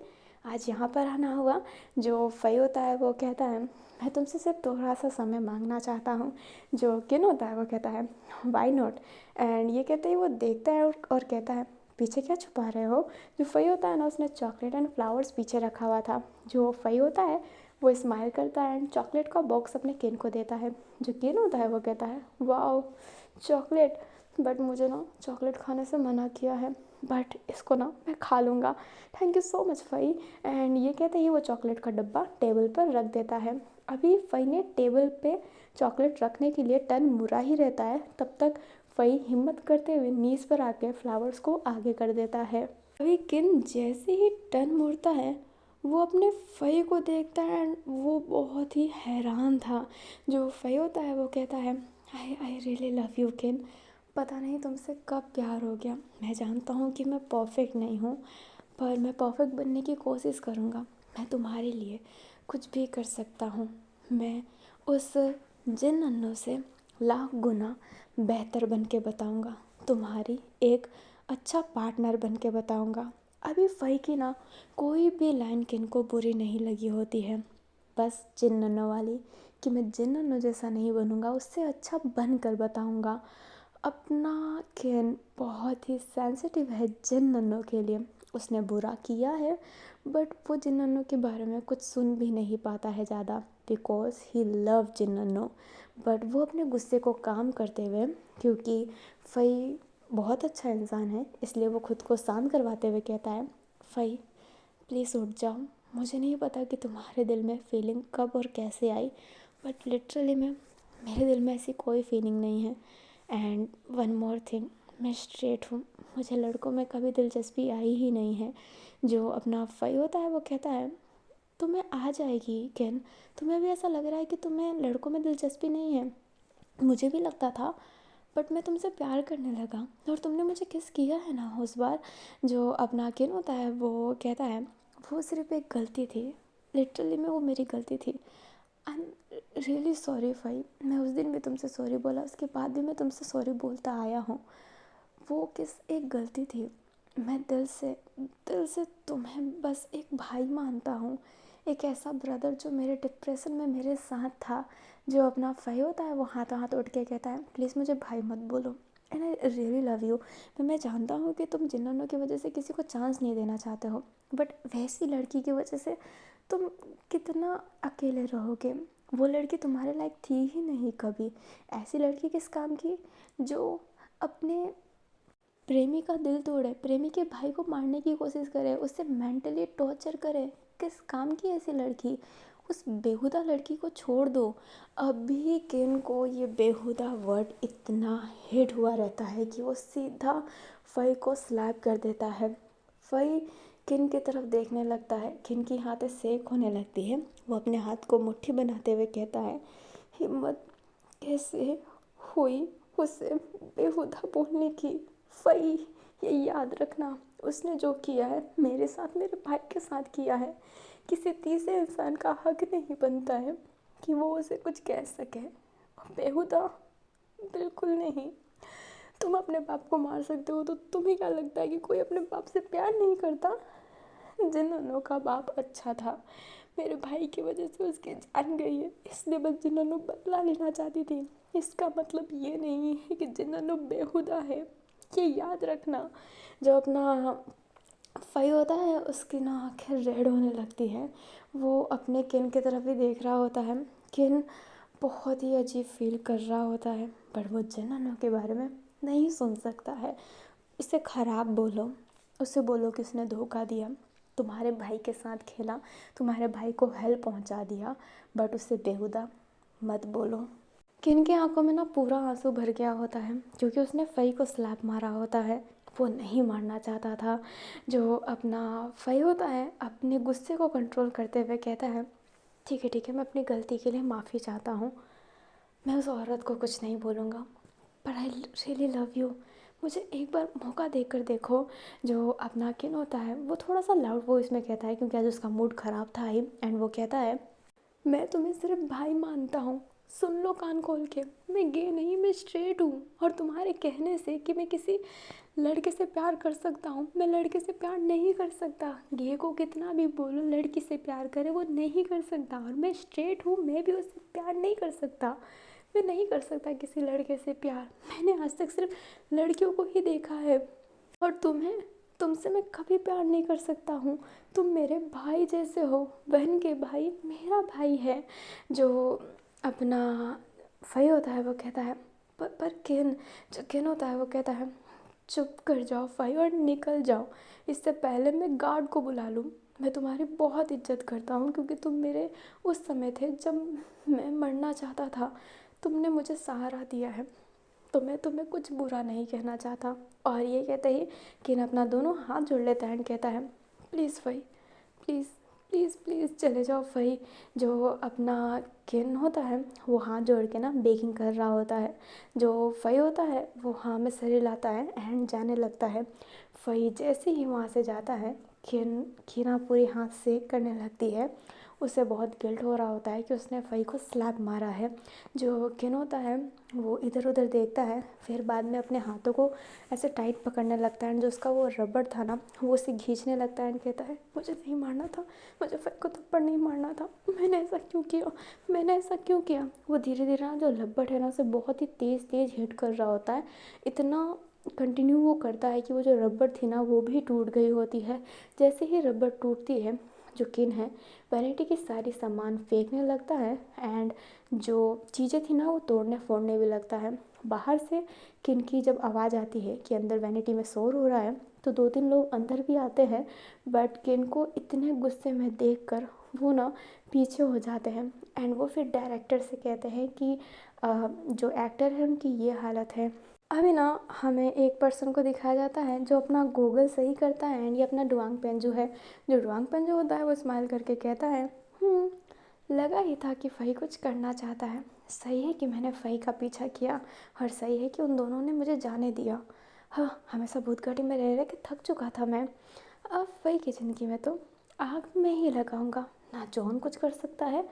आज यहाँ पर आना हुआ। जो फ़ई होता है वो कहता है मैं तुमसे सिर्फ थोड़ा सा समय मांगना चाहता हूँ। जो किन होता है वो कहता है वाई नॉट। एंड ये कहते ही वो देखता है और कहता है पीछे क्या छुपा रहे हो। जो फ़ई होता है ना उसने चॉकलेट एंड फ्लावर्स पीछे रखा हुआ था। जो फ़ई होता है वो स्माइल करता है एंड चॉकलेट का बॉक्स अपने किन को देता है। जो किन होता है वो कहता है वाओ चॉकलेट, बट मुझे ना चॉकलेट खाने से मना किया है, बट इसको ना मैं खा लूँगा। Thank you so much Fai. And ये कहते ही वो चॉकलेट का डब्बा टेबल पर रख देता है। अभी फ़ई ने टेबल पे चॉकलेट रखने के लिए टर्न मुड़ा ही रहता है, तब तक फ़ई हिम्मत करते हुए नीज़ पर आके फ्लावर्स को आगे कर देता है। अभी किन जैसे ही टर्न मुड़ता है वो अपने फ़ई को देखता है एंड वो बहुत ही हैरान था। जो फ़ई होता है वो कहता है आई रियली लव यू किन। पता नहीं तुमसे कब प्यार हो गया। मैं जानता हूँ कि मैं परफेक्ट नहीं हूँ, पर मैं परफेक्ट बनने की कोशिश करूँगा। मैं तुम्हारे लिए कुछ भी कर सकता हूँ। मैं उस जिन अन्नों से लाख गुना बेहतर बन के बताऊँगा, तुम्हारी एक अच्छा पार्टनर बन के बताऊँगा। अभी फ़ई की ना कोई भी लाइन किन को बुरी नहीं लगी होती है, बस जिन नन्नों वाली कि मैं जिन नन्नों जैसा नहीं बनूँगा, उससे अच्छा बन कर बताऊँगा। अपना किन बहुत ही सेंसिटिव है जिन नन्नों के लिए। उसने बुरा किया है बट वो जिन नन्नों के बारे में कुछ सुन भी नहीं पाता है ज़्यादा, बिकॉज ही लव जिन नन्नों। बट वो अपने गुस्से को काम करते हुए, क्योंकि फ़ई बहुत अच्छा इंसान है इसलिए वो खुद को शांत करवाते हुए कहता है फ़ई प्लीज़ उठ जाओ। मुझे नहीं पता कि तुम्हारे दिल में फीलिंग कब और कैसे आई, बट लिटरली मेरे दिल में ऐसी कोई फीलिंग नहीं है। एंड वन मोर थिंग, मैं स्ट्रेट हूँ, मुझे लड़कों में कभी दिलचस्पी आई ही नहीं है। जो अपना फ़ई होता है वो कहता है तुम्हें आ जाएगी कैन, तुम्हें भी ऐसा लग रहा है कि तुम्हें लड़कों में दिलचस्पी नहीं है। मुझे भी लगता था, बट मैं तुमसे प्यार करने लगा और तुमने मुझे किस किया है ना उस बार। जो अपना किन होता है वो कहता है वो सिर्फ एक गलती थी, लिटरली में वो मेरी गलती थी। I am really sorry Fai. मैं उस दिन भी तुमसे सॉरी बोला, उसके बाद भी मैं तुमसे सॉरी बोलता आया हूँ। वो किस एक गलती थी। मैं दिल से तुम्हें बस एक भाई मानता हूँ, एक ऐसा ब्रदर जो मेरे डिप्रेशन में मेरे साथ था। जो अपना फ़ई होता है वो हाथों हाथ उठ के कहता है प्लीज़ मुझे भाई मत बोलो, and I really love you. मैं जानता हूँ कि तुम जिन्होंने की वजह से किसी को चांस नहीं देना चाहते हो, बट वैसी लड़की की वजह से तुम कितना अकेले रहोगे। वो लड़की तुम्हारे लायक थी ही नहीं कभी। ऐसी लड़की किस काम की जो अपने प्रेमी का दिल तोड़े, प्रेमी के भाई को मारने की कोशिश करे, उससे मेंटली टॉर्चर करे, किस काम की ऐसी लड़की। उस बेहुदा लड़की को छोड़ दो। अभी किन को ये बेहुदा वर्ड इतना हिट हुआ रहता है कि वो सीधा फ़ई को स्लैप कर देता है। फ़ई किन की तरफ देखने लगता है, किन की हाथें सेक होने लगती है। वो अपने हाथ को मुट्ठी बनाते हुए कहता है हिम्मत कैसे हुई उसे बेहुदा बोलने की। फ़ई ये याद रखना, उसने जो किया है मेरे साथ, मेरे भाई के साथ किया है। किसी तीसरे इंसान का हक नहीं बनता है कि वो उसे कुछ कह सके। बेहुदा बिल्कुल नहीं। तुम अपने बाप को मार सकते हो तो तुम्हें क्या लगता है कि कोई अपने बाप से प्यार नहीं करता। जिन्होंने का बाप अच्छा था, मेरे भाई की वजह से उसकी जान गई है, इसलिए बस जिन्होंने बदला लेना चाहती थी। इसका मतलब ये नहीं है कि जिन्होंने बेहुदा है, ये याद रखना। जो अपना फ़ई होता है उसकी ना आँखें रेड होने लगती है। वो अपने किन की तरफ ही देख रहा होता है। किन बहुत ही अजीब फील कर रहा होता है, पर वो जिन्होंने के बारे में नहीं सुन सकता है। इसे ख़राब बोलो, उसे बोलो कि उसने धोखा दिया, तुम्हारे भाई के साथ खेला, तुम्हारे भाई को हेल्प पहुंचा दिया, बट उससे बेहुदा मत बोलो। किन की आंखों में ना पूरा आंसू भर गया होता है क्योंकि उसने फ़ई को स्लैप मारा होता है। वो नहीं मारना चाहता था। जो अपना फ़ई होता है अपने गुस्से को कंट्रोल करते हुए कहता है ठीक है मैं अपनी गलती के लिए माफ़ी चाहता हूँ। मैं उस औरत को कुछ नहीं बोलूँगा, पर आई रियली लव यू। मुझे एक बार मौका देकर देखो। जो अपना किन होता है वो थोड़ा सा लाउड वॉइस में कहता है क्योंकि आज उसका मूड ख़राब था ही, एंड वो कहता है मैं तुम्हें सिर्फ भाई मानता हूँ, सुन लो कान खोल के, मैं गे नहीं, मैं स्ट्रेट हूँ। और तुम्हारे कहने से कि मैं किसी लड़के से प्यार कर सकता हूँ, मैं लड़के से प्यार नहीं कर सकता। गे को कितना भी बोलो लड़की से प्यार करे, वो नहीं कर सकता। और मैं स्ट्रेट हूँ, मैं भी उससे प्यार नहीं कर सकता। मैं नहीं कर सकता किसी लड़के से प्यार। मैंने आज तक सिर्फ लड़कियों को ही देखा है। और तुम्हें, तुमसे मैं कभी प्यार नहीं कर सकता हूँ। तुम मेरे भाई जैसे हो, बहन के भाई। मेरा भाई है जो अपना भाई होता है वो कहता है पर किन, जो किन होता है वो कहता है चुप कर जाओ भाई और निकल जाओ, इससे पहले मैं गार्ड को बुला लूँ। मैं तुम्हारी बहुत इज्जत करता हूँ क्योंकि तुम मेरे उस समय थे जब मैं मरना चाहता था। तुमने मुझे सहारा दिया है, तो मैं तुम्हें कुछ बुरा नहीं कहना चाहता। और ये कहते ही किन अपना दोनों हाथ जोड़ लेता है एंड कहता है प्लीज़ भाई, प्लीज़ प्लीज़ प्लीज़ चले जाओ भाई। जो अपना किन होता है वो हाथ जोड़ के ना बेकिंग कर रहा होता है। जो फई होता है वो हाँ में सर हिलाता है एंड जाने लगता है। फई जैसे ही वहाँ से जाता है, खीना पूरी हाथ से करने लगती है। उसे बहुत गिल्ट हो रहा होता है कि उसने फई को स्लैप मारा है। जो किन होता है वो इधर उधर देखता है, फिर बाद में अपने हाथों को ऐसे टाइट पकड़ने लगता है एंड जो उसका वो रबड़ था ना वो उसे खींचने लगता है एंड कहता है मुझे नहीं मारना था, मुझे फई को थप्पड़ नहीं मारना था, मैंने ऐसा क्यों किया, मैंने ऐसा क्यों किया। वो धीरे धीरे ना जो रबड़ है ना उसे बहुत ही तेज़ तेज़ हिट कर रहा होता है। इतना कंटिन्यू वो करता है कि वो जो रबड़ थी ना वो भी टूट गई होती है। जैसे ही रबड़ टूटती है, जो किन है वैनिटी की सारी सामान फेंकने लगता है एंड जो चीज़ें थी ना वो तोड़ने फोड़ने भी लगता है। बाहर से किन की जब आवाज़ आती है कि अंदर वैनिटी में शोर हो रहा है, तो 2-3 लोग अंदर भी आते हैं। बट किन को इतने गुस्से में देखकर वो ना पीछे हो जाते हैं एंड वो फिर डायरेक्टर से कहते हैं कि जो एक्टर है उनकी ये हालत है। अभी ना हमें एक पर्सन को दिखाया जाता है जो अपना गूगल सही करता है एंड ये अपना डुआंग पेंजू है। जो डुआंग पेंजू होता है वो स्माइल करके कहता है लगा ही था कि फ़ही कुछ करना चाहता है। सही है कि मैंने फ़ही का पीछा किया और सही है कि उन दोनों ने मुझे जाने दिया। हाँ, हमेशा भूतघाटी में रह रह के थक चुका था मैं। अब फ़ही की ज़िंदगी में तो आग में ही लगाऊंगा। ना जॉन कुछ कर सकता है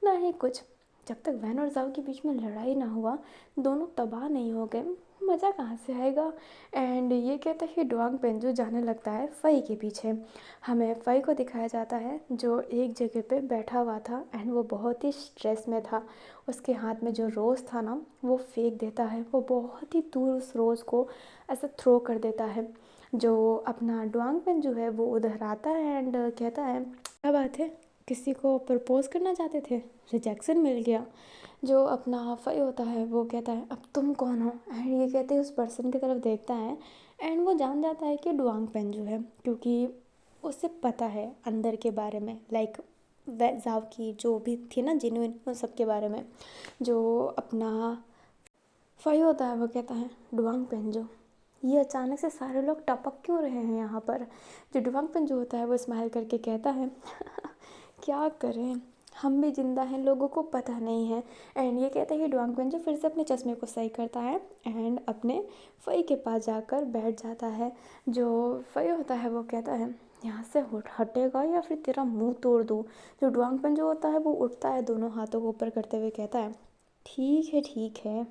ना ही कुछ। जब तक वैन और जाओ के बीच में लड़ाई ना हुआ, दोनों तबाह नहीं हो गए, मज़ा कहाँ से आएगा। एंड ये कहते ही डुआंग पेंजू जाने लगता है फ़ई के पीछे। हमें फ़ई को दिखाया जाता है जो एक जगह पे बैठा हुआ था एंड वो बहुत ही स्ट्रेस में था। उसके हाथ में जो रोज़ था ना वो फेंक देता है, वो बहुत ही दूर उस रोज़ को ऐसे थ्रो कर देता है। जो अपना डुआंग पेंजू है वो उधर आता है एंड कहता है क्या बात है, किसी को प्रपोज करना चाहते थे, रिजेक्शन मिल गया। जो अपना फ़ई होता है वो कहता है अब तुम कौन हो, एंड ये कहते उस पर्सन की तरफ देखता है एंड वो जान जाता है कि डुआंग पेंजू है क्योंकि उसे पता है अंदर के बारे में, लाइक जाव की जो भी थी ना जिन्होंने उन सब के बारे में। जो अपना फ़ई होता है वो कहता है डुआंग पेंजू, ये अचानक से सारे लोग टपक क्यों रहे हैं यहाँ पर। जो डुआंग पेंजू होता है वो स्माइल करके कहता है क्या करें, हम भी जिंदा हैं, लोगों को पता नहीं है। एंड ये कहते हैं डुआंग पेंजू फिर से अपने चश्मे को सही करता है एंड अपने फ़ई के पास जाकर बैठ जाता है। जो फ़ई होता है वो कहता है यहाँ से हटेगा या फिर तेरा मुंह तोड़ दूँ। जो डुआंग पेंजू होता है वो उठता है दोनों हाथों को ऊपर करते हुए कहता है ठीक है,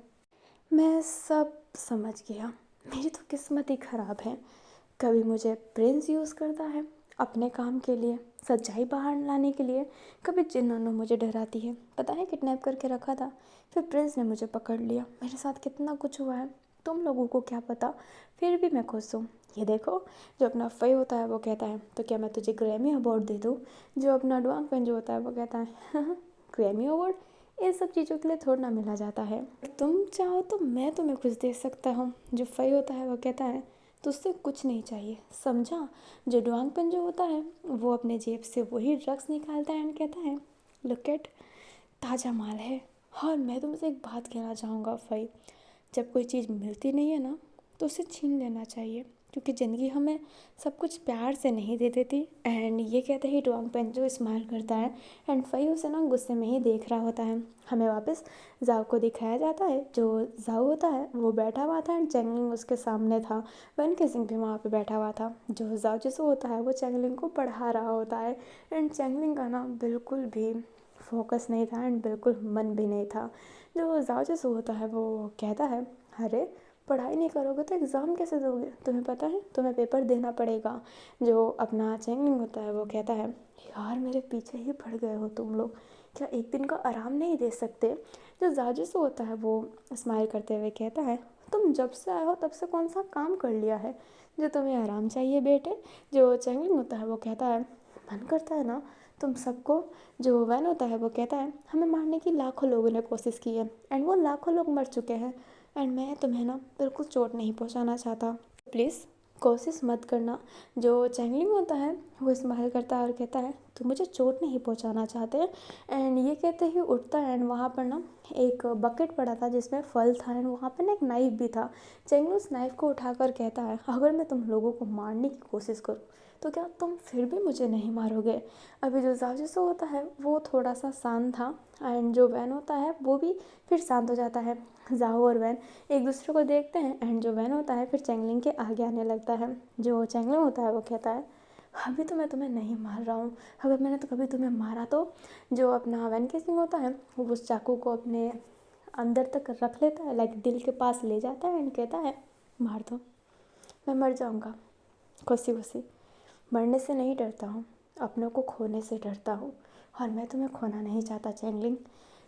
मैं सब समझ गया। मेरी तो किस्मत ही ख़राब है। कभी मुझे प्रिंस यूज़ करता है अपने काम के लिए, सच्चाई बाहर लाने के लिए, कभी जिन्होंने मुझे डराती है, पता है किडनैप करके रखा था, फिर प्रिंस ने मुझे पकड़ लिया। मेरे साथ कितना कुछ हुआ है, तुम लोगों को क्या पता, फिर भी मैं खुश हूँ। ये देखो, जो अपना फ़ई होता है वो कहता है तो क्या मैं तुझे ग्रैमी अवार्ड दे दूँ। जो अपना डुआंग पेन जो होता है वो कहता है ग्रैमी अवार्ड इन सब चीज़ों के लिए थोड़ा ना मिला जाता है, तुम चाहो तो मैं तुम्हें कुछ दे सकता हूँ। जो फ़ई होता है वो कहता है तुझसे कुछ नहीं चाहिए, समझा। जो डुआंगपन जो होता है वो अपने जेब से वही ड्रग्स निकालता है एंड कहता है लुक एट, ताज़ा माल है। और मैं तुमसे एक बात कहना चाहूँगा फ़ई, जब कोई चीज़ मिलती नहीं है ना तो उसे छीन लेना चाहिए क्योंकि ज़िंदगी हमें सब कुछ प्यार से नहीं दे देती। एंड ये कहते ही डुआंग पेंजो स्माइल करता है एंड फ़ई उसे ना गुस्से में ही देख रहा होता है। हमें वापस जाओ को दिखाया जाता है। जो जाओ होता है वो बैठा हुआ था एंड चैंगलिंग उसके सामने था। वन केसिंग भी वहाँ पे बैठा हुआ था। जो जाओ जिसो होता है वो चैंगलिंग को पढ़ा रहा होता है एंड चैंगलिंग का ना बिल्कुल भी फोकस नहीं था एंड बिल्कुल मन भी नहीं था। जो जाओ जैसो होता है वो कहता है, अरे पढ़ाई नहीं करोगे तो एग्ज़ाम कैसे दोगे, तुम्हें पता है तुम्हें पेपर देना पड़ेगा। जो अपना चेंगलिंग होता है वो कहता है, यार मेरे पीछे ही पड़ गए हो तुम लोग, क्या एक दिन का आराम नहीं दे सकते। जो जाजिस होता है वो स्माइल करते हुए कहता है, तुम जब से आए हो तब से कौन सा काम कर लिया है जो तुम्हें आराम चाहिए बेटे। जो चेंगलिंग होता है वो कहता है, मन करता है ना तुम सबको। जो वैन होता है वो कहता है, हमें मारने की लाखों लोगों ने कोशिश की है एंड वो लाखों लोग मर चुके हैं एंड मैं तुम्हें ना बिल्कुल चोट नहीं पहुंचाना चाहता, प्लीज़ कोशिश मत करना। जो चैंगलिंग होता है वो स्माइल करता है और कहता है, तुम मुझे चोट नहीं पहुंचाना चाहते। एंड ये कहते ही उठता है एंड वहाँ पर ना एक बकेट पड़ा था जिसमें फल था एंड वहाँ पर ना एक नाइफ भी था। चैंगलिंग उस नाइफ को उठाकर कहता है, अगर मैं तुम लोगों को मारने की कोशिश करूँ तो क्या तुम फिर भी मुझे नहीं मारोगे। अभी जो जाजिसो होता है वो थोड़ा सा शांत था एंड जो वैन होता है वो भी फिर शांत हो जाता है। जाओ और वैन एक दूसरे को देखते हैं एंड जो वैन होता है फिर चैंगलिंग के आगे आने लगता है। जो चैंगलिंग होता है वो कहता है, अभी तो मैं तुम्हें नहीं मार रहा हूँ, अगर मैंने तो कभी तुम्हें मारा तो। जो अपना वैन केसिंग होता है वो उस चाकू को अपने अंदर तक रख लेता है, लाइक दिल के पास ले जाता है एंड कहता है, मार दो, मैं मर जाऊँगा खुशी खुशी। मरने से नहीं डरता हूँ, अपनों को खोने से डरता हूँ और मैं तुम्हें खोना नहीं चाहता चैंगलिंग,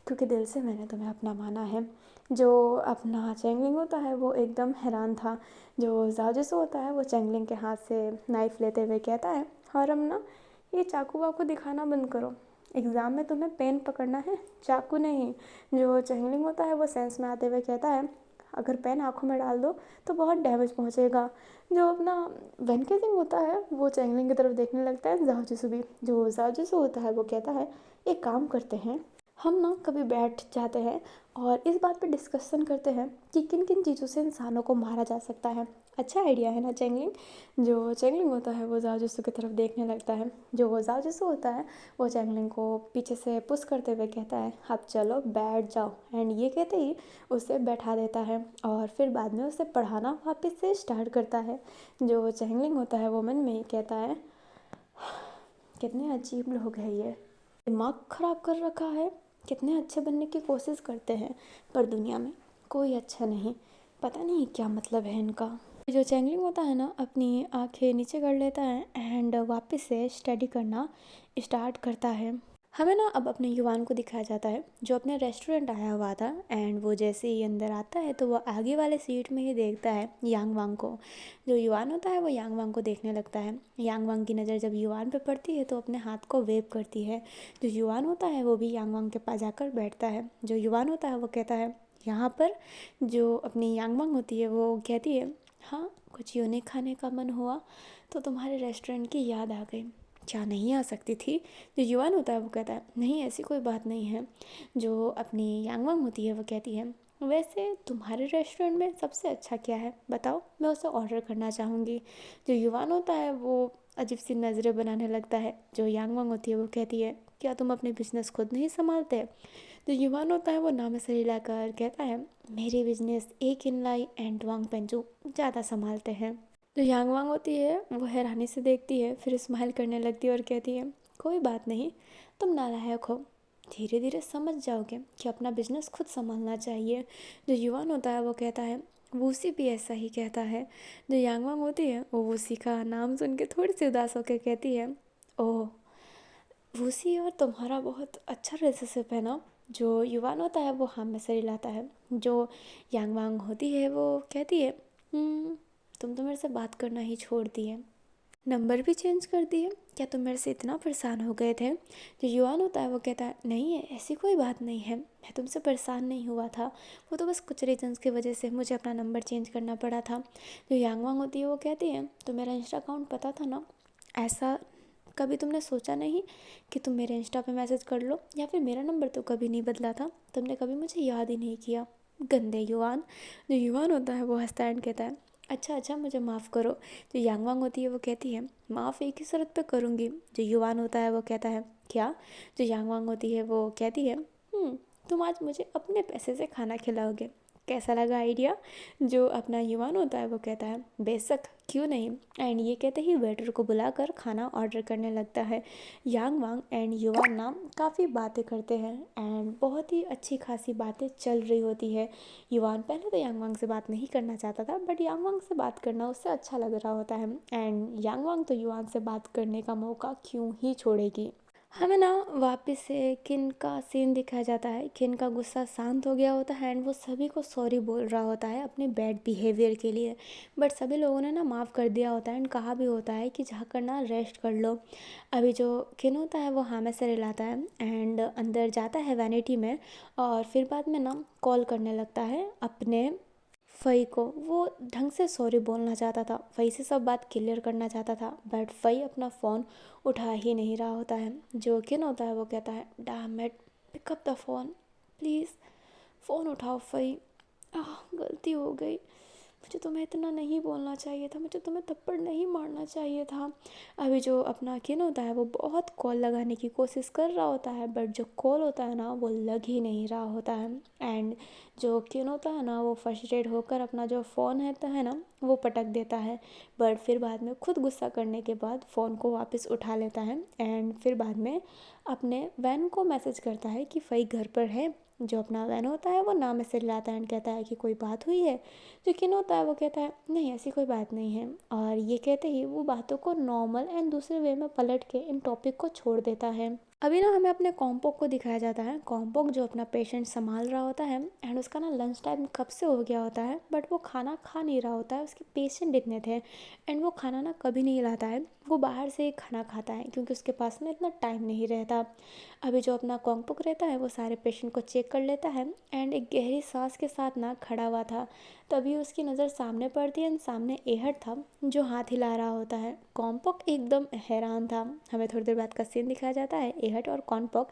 क्योंकि दिल से मैंने तुम्हें अपना माना है। जो अपना चैंगलिंग होता है वो एकदम हैरान था। जो जाजिसो होता है वो चैंगलिंग के हाथ से नाइफ़ लेते हुए कहता है, और हम ना ये चाकू वाकू दिखाना बंद करो, एग्ज़ाम में तुम्हें पेन पकड़ना है चाकू नहीं। जो चैंगलिंग होता है वो सेंस में आते हुए कहता है, अगर पेन आँखों में डाल दो तो बहुत डैमेज पहुँचेगा। जो अपना वेनकेसिंग होता है वो चैंगलिंग की तरफ देखने लगता है। जाओ भी जो जाओ होता है वो कहता है, एक काम करते हैं, हम ना कभी बैठ जाते हैं और इस बात पे डिस्कशन करते हैं कि किन किन चीज़ों से इंसानों को मारा जा सकता है। अच्छा आइडिया है ना चैंगलिंग। जो चैंगलिंग होता है वो जाओ की तरफ देखने लगता है। जो जाओ होता है वो चैंगलिंग को पीछे से पुश करते हुए कहता है, अब चलो बैठ जाओ, एंड ये कहते ही उसे बैठा देता है और फिर बाद में उसे पढ़ाना वापस से स्टार्ट करता है। जो चैंगलिंग होता है वो मन में ही कहता है, कितने अजीब लोग हैं ये, दिमाग ख़राब कर रखा है, कितने अच्छे बनने की कोशिश करते हैं पर दुनिया में कोई अच्छा नहीं, पता नहीं क्या मतलब है इनका। जो चैंगलिंग होता है ना अपनी आंखें नीचे कर लेता है एंड वापस से स्टडी करना स्टार्ट करता है। हमें ना अब अपने युवान को दिखाया जाता है जो अपने रेस्टोरेंट आया हुआ था एंड वो जैसे ही अंदर आता है तो वो आगे वाले सीट में ही देखता है यांग वांग को। जो युवान होता है वो यांग वांग को देखने लगता है। यांग वांग की नज़र जब युवान पे पड़ती है तो अपने हाथ को वेव करती है। जो युवान होता है वो भी यांग वांग के पास जाकर बैठता है। जो युवान होता है वो कहता है, यहाँ पर। जो अपनी यांग वांग होती है वो कहती है, हाँ कुछ यूनिक खाने का मन हुआ तो तुम्हारे रेस्टोरेंट की याद आ गई, क्या नहीं आ सकती थी। जो युवान होता है वो कहता है, नहीं ऐसी कोई बात नहीं है। जो अपनी यांग वांग होती है वो कहती है, वैसे तुम्हारे रेस्टोरेंट में सबसे अच्छा क्या है बताओ, मैं उसे ऑर्डर करना चाहूँगी। जो युवान होता है वो अजीब सी नज़रें बनाने लगता है। जो यांग वांग होती है वो कहती है, क्या तुम अपने बिजनेस खुद नहीं संभालते। जो युवान होता है वो नाम से हिलाकर कहता है, मेरे बिजनेस एक इनलाई एंड वांग पेंचू ज़्यादा संभालते हैं। जो यांग वांग होती है वो हैरानी से देखती है, फिर स्माइल करने लगती है और कहती है, कोई बात नहीं, तुम नालायक हो, धीरे धीरे समझ जाओगे कि अपना बिजनेस खुद संभालना चाहिए। जो युवान होता है वो कहता है, वूसी भी ऐसा ही कहता है। जो यांग वांग होती है वो वूसी का नाम सुन के थोड़ी सी उदास होकर कहती है, ओह वूसी और तुम्हारा बहुत अच्छा रिलेशनशिप है ना। जो युवान होता है वो हाँ में सर हिलाता है। जो यांग वांग होती है वो कहती है, तुम तो मेरे से बात करना ही छोड़ दिए, नंबर भी चेंज कर दिए, क्या तुम मेरे से इतना परेशान हो गए थे। जो युवान होता है वो कहता है, नहीं है ऐसी कोई बात नहीं है, मैं तुमसे परेशान नहीं हुआ था, वो तो बस कुछ रीजंस की वजह से मुझे अपना नंबर चेंज करना पड़ा था। जो यांग वांग होती है वो कहती है, तो मेरा इंस्टा अकाउंट पता था ना, ऐसा कभी तुमने सोचा नहीं कि तुम मेरे इंस्टा पे मैसेज कर लो, या फिर मेरा नंबर तो कभी नहीं बदला था, तुमने कभी मुझे याद ही नहीं किया, गंदे युवान। जो युवान होता है वो हंसता एंड कहता है, अच्छा अच्छा मुझे माफ़ करो। जो यांग वांग होती है वो कहती है, माफ़ एक ही शर्त पे करूँगी। जो युवान होता है वो कहता है, क्या। जो यांग वांग होती है वो कहती है, तुम आज मुझे अपने पैसे से खाना खिलाओगे, कैसा लगा आइडिया? जो अपना युवान होता है वो कहता है बेशक, क्यों नहीं। एंड ये कहते ही वेटर को बुलाकर खाना ऑर्डर करने लगता है। यांग वांग एंड युवान नाम काफ़ी बातें करते हैं एंड बहुत ही अच्छी खासी बातें चल रही होती है। युवान पहले तो यांग वांग से बात नहीं करना चाहता था, बट यांग वांग से बात करना उससे अच्छा लग रहा होता है एंड यांग वांग तो युवान से बात करने का मौका क्यों ही छोड़ेगी। हमें ना वापस से किन का सीन दिखाया जाता है। किन का गुस्सा शांत हो गया होता है एंड वो सभी को सॉरी बोल रहा होता है अपने बैड बिहेवियर के लिए। बट सभी लोगों ने ना माफ़ कर दिया होता है एंड कहा भी होता है कि जाकर ना रेस्ट कर लो। अभी जो किन होता है वो हाँ में से रिलाता है एंड अंदर जाता है वैनिटी में और फिर बाद में ना कॉल करने लगता है अपने फ़ई को। वो ढंग से सॉरी बोलना चाहता था, फ़ई से सब बात क्लियर करना चाहता था, बट फ़ई अपना फ़ोन उठा ही नहीं रहा होता है। जो किन होता है वो कहता है damn it, pick up the phone please, phone उठाओ फ़ई। गलती हो गई, मुझे तुम्हें इतना नहीं बोलना चाहिए था, मुझे तुम्हें थप्पड़ नहीं मारना चाहिए था। अभी जो अपना किन होता है वो बहुत कॉल लगाने की कोशिश कर रहा होता है, बट जो कॉल होता है ना वो लग ही नहीं रहा होता है एंड जो किन होता है ना वो फ्रस्ट्रेट होकर अपना जो फ़ोन है ना वो पटक देता है। बट फिर बाद में खुद गुस्सा करने के बाद फ़ोन को वापस उठा लेता है एंड फिर बाद में अपने वैन को मैसेज करता है कि फ़ई घर पर है। जो अपना वैन होता है वो नाम मैसेज लाता है एंड कहता है कि कोई बात हुई है। जो किन होता है वो कहता है नहीं, ऐसी कोई बात नहीं है। और ये कहते ही वो बातों को नॉर्मल एंड दूसरे वे में पलट के इन टॉपिक को छोड़ देता है। अभी ना हमें अपने कॉम्पोक को दिखाया जाता है। कॉम्पोक जो अपना पेशेंट संभाल रहा होता है एंड उसका ना लंच टाइम कब से हो गया होता है, बट वो खाना खा नहीं रहा होता है। उसके पेशेंट इतने थे एंड वो खाना ना कभी नहीं लाता है, वो बाहर से ही खाना खाता है क्योंकि उसके पास ना इतना टाइम नहीं रहता। अभी जो अपना कॉम्पोक रहता है वो सारे पेशेंट को चेक कर लेता है एंड एक गहरी सांस के साथ ना खड़ा हुआ था। तभी उसकी नज़र सामने पड़ती है एंड सामने एहड था जो हाथ हिला रहा होता है। कॉम्पोक एकदम हैरान था। हमें थोड़ी देर बाद का सीन दिखाया जाता है। एहड और कॉम्पोक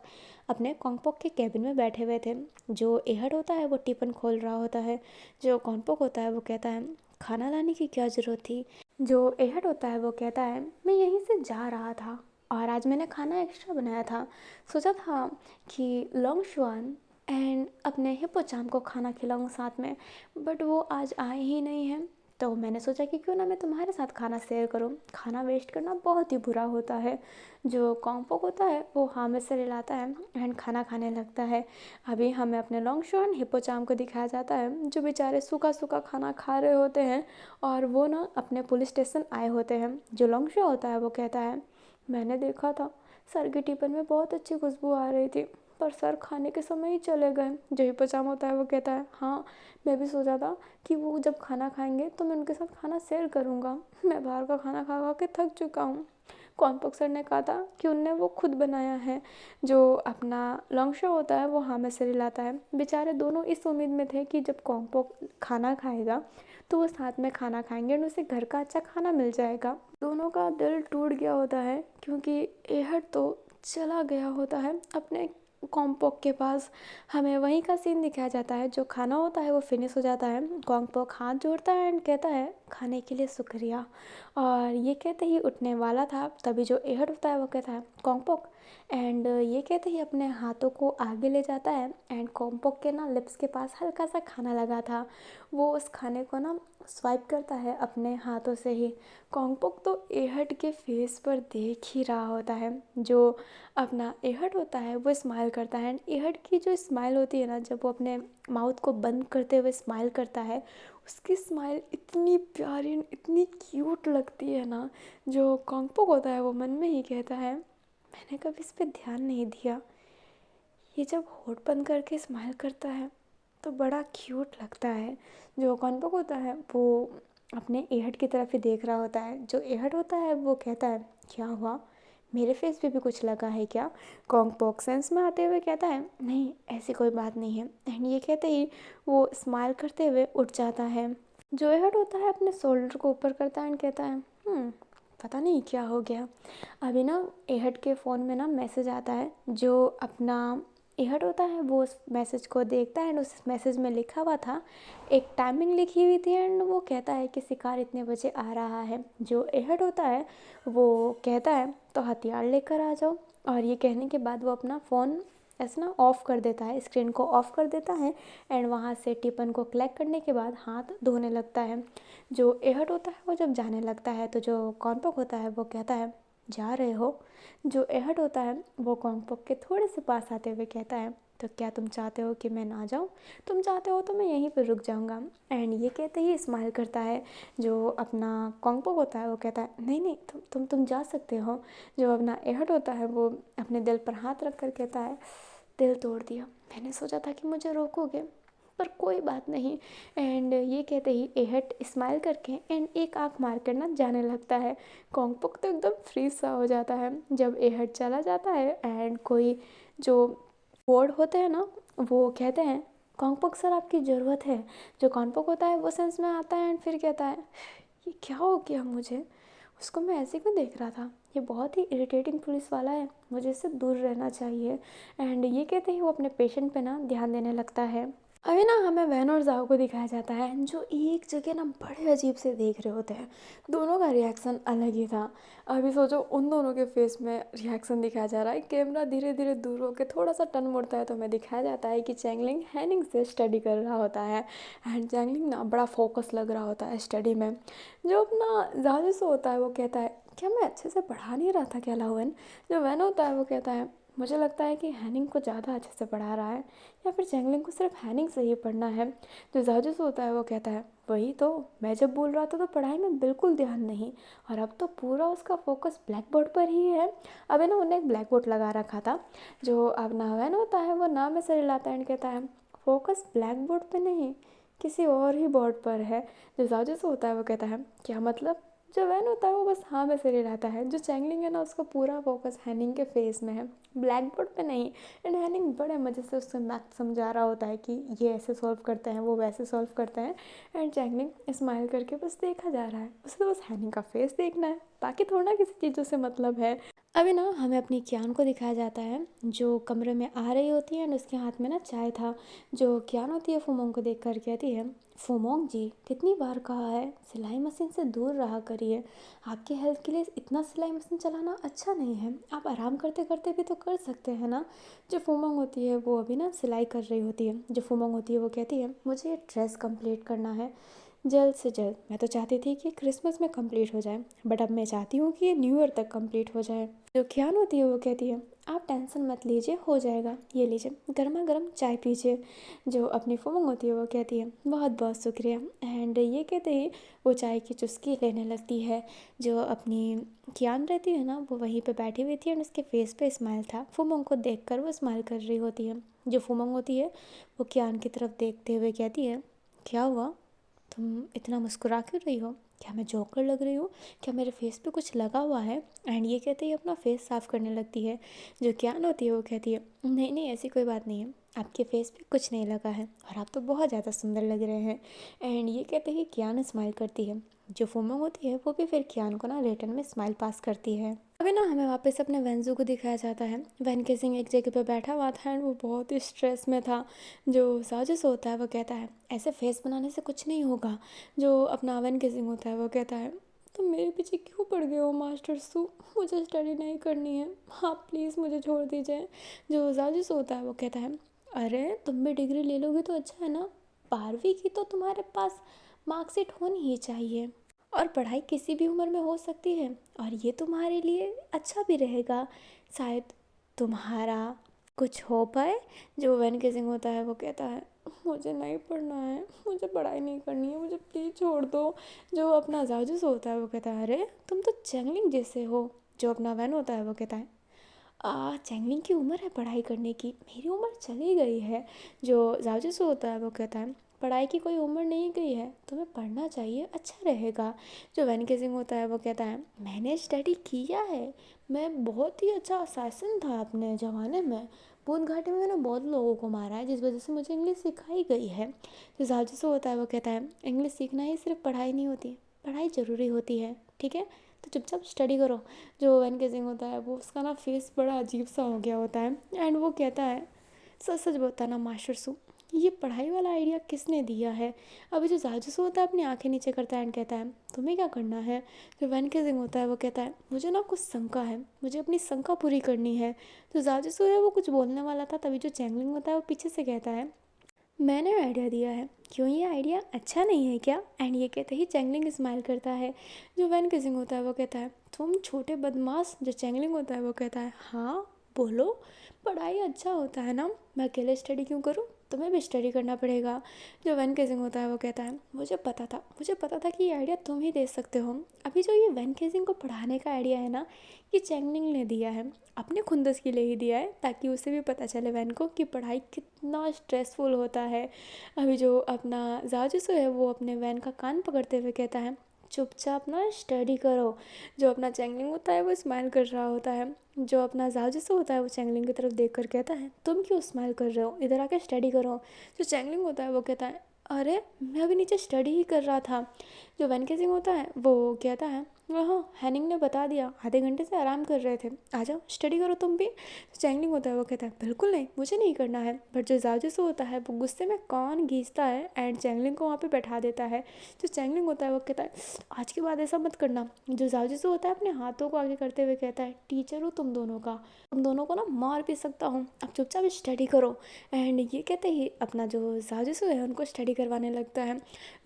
अपने कॉम्पोक के कैबिन में बैठे हुए थे। जो एहड होता है वो टिफिन खोल रहा होता है। जो कॉम्पोक होता है वो कहता है खाना लाने की क्या ज़रूरत थी। जो एहड होता है वो कहता है मैं यहीं से जा रहा था और आज मैंने खाना एक्स्ट्रा बनाया था, सोचा था कि लॉन्ग शुआन एंड अपने हिप्पोचाम को खाना खिलाऊं साथ में, बट वो आज आए ही नहीं हैं। तो मैंने सोचा कि क्यों ना मैं तुम्हारे साथ खाना शेयर करूं, खाना वेस्ट करना बहुत ही बुरा होता है। जो कॉम्पोक होता है वो हाँ में से रिलाता है एंड खाना खाने लगता है। अभी हमें अपने लॉन्ग शुआन हिप्पोचाम को दिखाया जाता है जो बेचारे सूखा सूखा खाना खा रहे होते हैं और वो ना अपने पुलिस स्टेशन आए होते हैं। जो लॉन्ग शो होता है वो कहता है मैंने देखा था सर के टिफिन में बहुत अच्छी खुशबू आ रही थी, पर सर खाने के समय ही चले गए। जो हिप्पोचाम होता है वो कहता है हाँ, मैं भी सोचा था कि वो जब खाना खाएंगे तो मैं उनके साथ खाना शेयर करूँगा, मैं बाहर का खाना खा खा के थक चुका हूँ। कॉम्पोक सर ने कहा था कि उनने वो खुद बनाया है। जो अपना लॉन्ग शो होता है वो हाँ में से रिलाता है। बेचारे दोनों इस उम्मीद में थे कि जब कॉम्पोक खाना खाएगा तो वो साथ में खाना खाएंगे और उसे घर का अच्छा खाना मिल जाएगा। दोनों का दिल टूट गया होता है क्योंकि एहड तो चला गया होता है अपने कॉम्पोक के पास। हमें वहीं का सीन दिखाया जाता है। जो खाना होता है वो फिनिश हो जाता है। कॉम्पोक हाथ जोड़ता है एंड कहता है खाने के लिए शुक्रिया, और ये कहते ही उठने वाला था तभी जो एहड होता है वो कहता है कॉम्पोक, एंड ये कहते ही अपने हाथों को आगे ले जाता है एंड कॉम्पोक के ना लिप्स के पास हल्का सा खाना लगा था, वो उस खाने को ना स्वाइप करता है अपने हाथों से ही। कॉम्पोक तो एहड के फेस पर देख ही रहा होता है। जो अपना एहड होता है वो स्माइल करता है एंड एहड की जो स्माइल होती है ना, जब वो अपने माउथ को बंद करते हुए स्माइल करता है, उसकी स्माइल इतनी प्यारी इतनी क्यूट लगती है ना। जो कॉम्पोक होता है वो मन में ही कहता है मैंने कभी इस पर ध्यान नहीं दिया, ये जब होठ बंद करके स्माइल करता है तो बड़ा क्यूट लगता है। जो कॉम्पोक होता है वो अपने एहड की तरफ ही देख रहा होता है। जो एहड होता है वो कहता है क्या हुआ, मेरे फेस पे भी कुछ लगा है क्या। कॉम्पोक सेंस में आते हुए कहता है नहीं, ऐसी कोई बात नहीं है, एंड ये कहते ही वो स्माइल करते हुए उठ जाता है। जो एहड होता है अपने शोल्डर को ऊपर करता है एंड कहता है पता नहीं क्या हो गया। अभी ना एहड के फ़ोन में ना मैसेज आता है। जो अपना एहड होता है वो उस मैसेज को देखता है एंड उस मैसेज में लिखा हुआ था, एक टाइमिंग लिखी हुई थी एंड वो कहता है कि शिकार इतने बजे आ रहा है। जो एहड होता है वो कहता है तो हथियार लेकर आ जाओ, और ये कहने के बाद वो अपना फ़ोन ऐसे ना ऑफ़ कर देता है, स्क्रीन को ऑफ़ कर देता है एंड वहाँ से टिफ़िन को कलेक्ट करने के बाद हाथ धोने लगता है। जो एहड होता है वो जब जाने लगता है तो जो कॉन्पॉक होता है वो कहता है, जा रहे हो? जो एहड होता है वो कॉन्पॉक के थोड़े से पास आते हुए कहता है, तो क्या तुम चाहते हो कि मैं ना जाऊँ? तुम चाहते हो तो मैं यहीं पर रुक जाऊँगा। एंड ये कहते ही स्माइल करता है जो अपना कॉन्पॉक होता है, वो कहता है, नहीं नहीं, तुम जा सकते हो। जो अपना एहड होता है वो अपने दिल पर हाथ रख कर कहता है, दिल तोड़ दिया, मैंने सोचा था कि मुझे रोकोगे, पर कोई बात नहीं। एंड ये कहते ही एहट स्माइल करके एंड एक आंख मार कर ना जाने लगता है। कॉन्गपोक तो एकदम फ्रीज सा हो जाता है जब एहट चला जाता है एंड कोई जो बोर्ड होते हैं ना वो कहते हैं, कॉन्गपोक सर आपकी ज़रूरत है। जो कॉन्गपोक होता है वो सेंस में आता है एंड फिर कहता है, ये क्या हो गया मुझे? उसको मैं ऐसे क्यों देख रहा था? ये बहुत ही इरिटेटिंग पुलिस वाला है, मुझे इससे दूर रहना चाहिए। एंड ये कहते ही वो अपने पेशेंट पे ना ध्यान देने लगता है। अभी ना हमें वैन और जाओ को दिखाया जाता है जो एक जगह ना बड़े अजीब से देख रहे होते हैं। दोनों का रिएक्शन अलग ही था। अभी सोचो उन दोनों के फेस में रिएक्शन दिखाया जा रहा है। कैमरा धीरे धीरे दूर होकर थोड़ा सा टर्न मुड़ता है तो हमें दिखाया जाता है कि चैंगलिंग हैनिंग से स्टडी कर रहा होता है एंड चैंगलिंग ना बड़ा फोकस लग रहा होता है स्टडी में। जो अपना जाजू से होता है वो कहता है, क्या मैं अच्छे से पढ़ा नहीं रहा था क्या लावन? जो वैन होता है वो कहता है, मुझे लगता है कि हैनिंग को ज़्यादा अच्छे से पढ़ा रहा है या फिर चैंगलिंग को सिर्फ हैनिंग से ही पढ़ना है। जो जाजूस होता है वो कहता है, वही तो, मैं जब बोल रहा था तो पढ़ाई में बिल्कुल ध्यान नहीं, और अब तो पूरा उसका फोकस ब्लैक बोर्ड पर ही है। अब है ना उन्हें एक ब्लैक बोर्ड लगा रखा था। जो अब नावैन होता है वो नाम में से लाता है एंड कहता है, फोकस ब्लैक बोर्ड पर नहीं, किसी और ही बोर्ड पर है। जो जाजूस होता है वो कहता है, क्या मतलब? जो वैन होता है वो बस हाँ में से रहता है। जो चैंगलिंग है ना उसका पूरा फोकस हैनिंग के फेस में है, ब्लैक बोर्ड पे नहीं। एंड हैनिंग बड़े मज़े से उससे मैथ समझा रहा होता है कि ये ऐसे सॉल्व करते हैं, वो वैसे सॉल्व करते हैं। एंड चैंगलिंग स्माइल करके बस देखा जा रहा है, उसे तो बस हैनिंग का फेस देखना है, बाकी थोड़ा ना किसी चीज़ों से मतलब है। अभी ना हमें अपनी कियान को दिखाया जाता है जो कमरे में आ रही होती है एंड उसके हाथ में ना चाय था। जो कियान होती है फुमोंग को देख कर कहती है, फुमोंग जी, कितनी बार कहा है सिलाई मशीन से दूर रहा करिए, आपकी हेल्थ के लिए इतना सिलाई मशीन चलाना अच्छा नहीं है, आप आराम करते करते भी तो कर सकते हैं ना। जो फुमोंग होती है वो अभी ना सिलाई कर रही होती है। जो फुमोंग होती है वो कहती है, मुझे ये ड्रेस कंप्लीट करना है जल्द से जल्द। मैं तो चाहती थी कि क्रिसमस में कंप्लीट हो जाए, बट अब मैं चाहती हूँ कि ये न्यू ईयर तक कंप्लीट हो जाए। जो कियान होती है वो कहती है, आप टेंशन मत लीजिए, हो जाएगा, ये लीजिए गर्मा गर्म चाय पीजिए। जो अपनी फुमंग होती है वो कहती है, बहुत बहुत शुक्रिया। एंड ये कहते ही वो चाय की चुस्की लेने लगती है। जो अपनी कियान रहती है ना वो वहीं पे बैठी हुई थी एंड उसके फेस पे स्माइल था। फुमंग को देखकर वो स्माइल कर रही होती है। जो फुमंग होती है वो कियान की तरफ देखते हुए कहती है, क्या हुआ, तुम इतना मुस्कुरा क्यों रही हो? क्या मैं जोकर लग रही हूँ? क्या मेरे फेस पे कुछ लगा हुआ है? एंड ये कहते ही अपना फेस साफ़ करने लगती है। जो कियान होती है वो कहती है, नहीं नहीं, ऐसी कोई बात नहीं है, आपके फेस पे कुछ नहीं लगा है और आप तो बहुत ज़्यादा सुंदर लग रहे हैं। एंड ये कहते ही कियान स्माइल करती है। जो फुमोंग होती है वो भी फिर कियान को ना रिटर्न में स्माइल पास करती है। अभी ना हमें वापस अपने वेंजू को दिखाया जाता है। वैन केसिंग एक जगह पे बैठा हुआ था एंड वो बहुत ही स्ट्रेस में था। जो साजिश होता है वो कहता है, ऐसे फेस बनाने से कुछ नहीं होगा। जो अपना वैन केसिंग होता है वो कहता है, तुम मेरे पीछे क्यों पड़ गए हो मास्टर सू? मुझे स्टडी नहीं करनी है, हाँ प्लीज़ मुझे छोड़ दीजिए। जो साजिश होता है वो कहता है, अरे तुम भी डिग्री ले लोगे तो अच्छा है ना, 12वीं की तो तुम्हारे पास मार्कशीट होनी ही चाहिए, और पढ़ाई किसी भी उम्र में हो सकती है और ये तुम्हारे लिए अच्छा भी रहेगा, शायद तुम्हारा कुछ हो पाए। जो वैन केसिंग होता है वो कहता है, मुझे नहीं पढ़ना है, मुझे पढ़ाई नहीं करनी है, मुझे प्लीज़ छोड़ दो। जो अपना जाजूस होता है वो कहता है, अरे तुम तो चैंगलिंग जैसे हो। जो अपना वैन होता है वो कहता है, चैंगलिंग की उम्र है पढ़ाई करने की, मेरी उम्र चली गई है। जो जाजूस होता है वो कहता है, पढ़ाई की कोई उम्र नहीं गई है, तुम्हें पढ़ना चाहिए, अच्छा रहेगा। जो वैन केसिंग होता है वो कहता है, मैंने स्टडी किया है, मैं बहुत ही अच्छा असासिन था अपने ज़माने में, बूंद घाटी में मैंने बहुत लोगों को मारा है जिस वजह से मुझे इंग्लिश सिखाई गई है। जो जाजूस होता है वो कहता है, इंग्लिश सीखना ही सिर्फ पढ़ाई नहीं होती, पढ़ाई ज़रूरी होती है, ठीक है, तो चुपचाप स्टडी करो। जो वैन केसिंग होता है वो उसका ना फेस बड़ा अजीब सा हो गया होता है एंड वो कहता है, सच सच बताना मास्टर सू, ये पढ़ाई वाला आइडिया किसने दिया है। अभी जो जाजू होता है अपनी आंखें नीचे करता है एंड कहता है तुम्हें क्या करना है। जो वैन केजिंग होता है वो कहता है मुझे ना कुछ शंका है, मुझे अपनी शंका पूरी करनी है। जो जाजू है वो कुछ बोलने वाला था, तभी जो चैंगलिंग होता है वो पीछे से कहता है मैंने आइडिया दिया है, क्यों ये आइडिया अच्छा नहीं है क्या। एंड ये कहते ही चैंगलिंग स्माइल करता है। जो वैन किसिंग होता है वो कहता है तुम छोटे बदमाश। जो चैंगलिंग होता है वो कहता है हाँ बोलो, पढ़ाई अच्छा होता है ना, मैं अकेले स्टडी क्यों करूँ, तुम्हें भी स्टडी करना पड़ेगा। जो वैन केजिंग होता है वो कहता है मुझे पता था कि ये आइडिया तुम ही दे सकते हो। अभी जो ये वैन केजिंग को पढ़ाने का आइडिया है ना, ये चैंगलिंग ने दिया है, अपने खुंदस के लिए ही दिया है, ताकि उसे भी पता चले वैन को कि पढ़ाई कितना स्ट्रेसफुल होता है। अभी जो अपना जाजूसो है वो अपने वैन का कान पकड़ते हुए कहता है चुपचाप ना स्टडी करो। जो अपना चैंगलिंग होता है वो स्माइल कर रहा होता है। जो अपना जाजूसो होता है वो चैंगलिंग की तरफ देख कर कहता है तुम क्यों स्माइल कर रहे हो, इधर आके स्टडी करो। जो चैंगलिंग होता है वो कहता है अरे मैं अभी नीचे स्टडी ही कर रहा था। जो वैन केजिंग होता है वो कहता है हाँ हैनिंग ने बता दिया, आधे घंटे से आराम कर रहे थे, आ जाओ स्टडी करो तुम भी। जो चैंगलिंग होता है वो कहता है बिल्कुल नहीं, मुझे नहीं करना है। बट जो जाजूसो होता है वो गुस्से में कान घींचता है एंड चैंगलिंग को वहाँ पे बैठा देता है। जो चैंगलिंग होता है वो कहता है आज के बाद ऐसा मत करना। जो जाजूसो होता है अपने हाथों को आगे करते हुए कहता है टीचर हूँ तुम दोनों का, तुम दोनों को ना मार भी सकता हूँ, अब चुपचाप स्टडी करो। एंड ये कहते ही अपना जो जाजूसो है उनको स्टडी करवाने लगता है।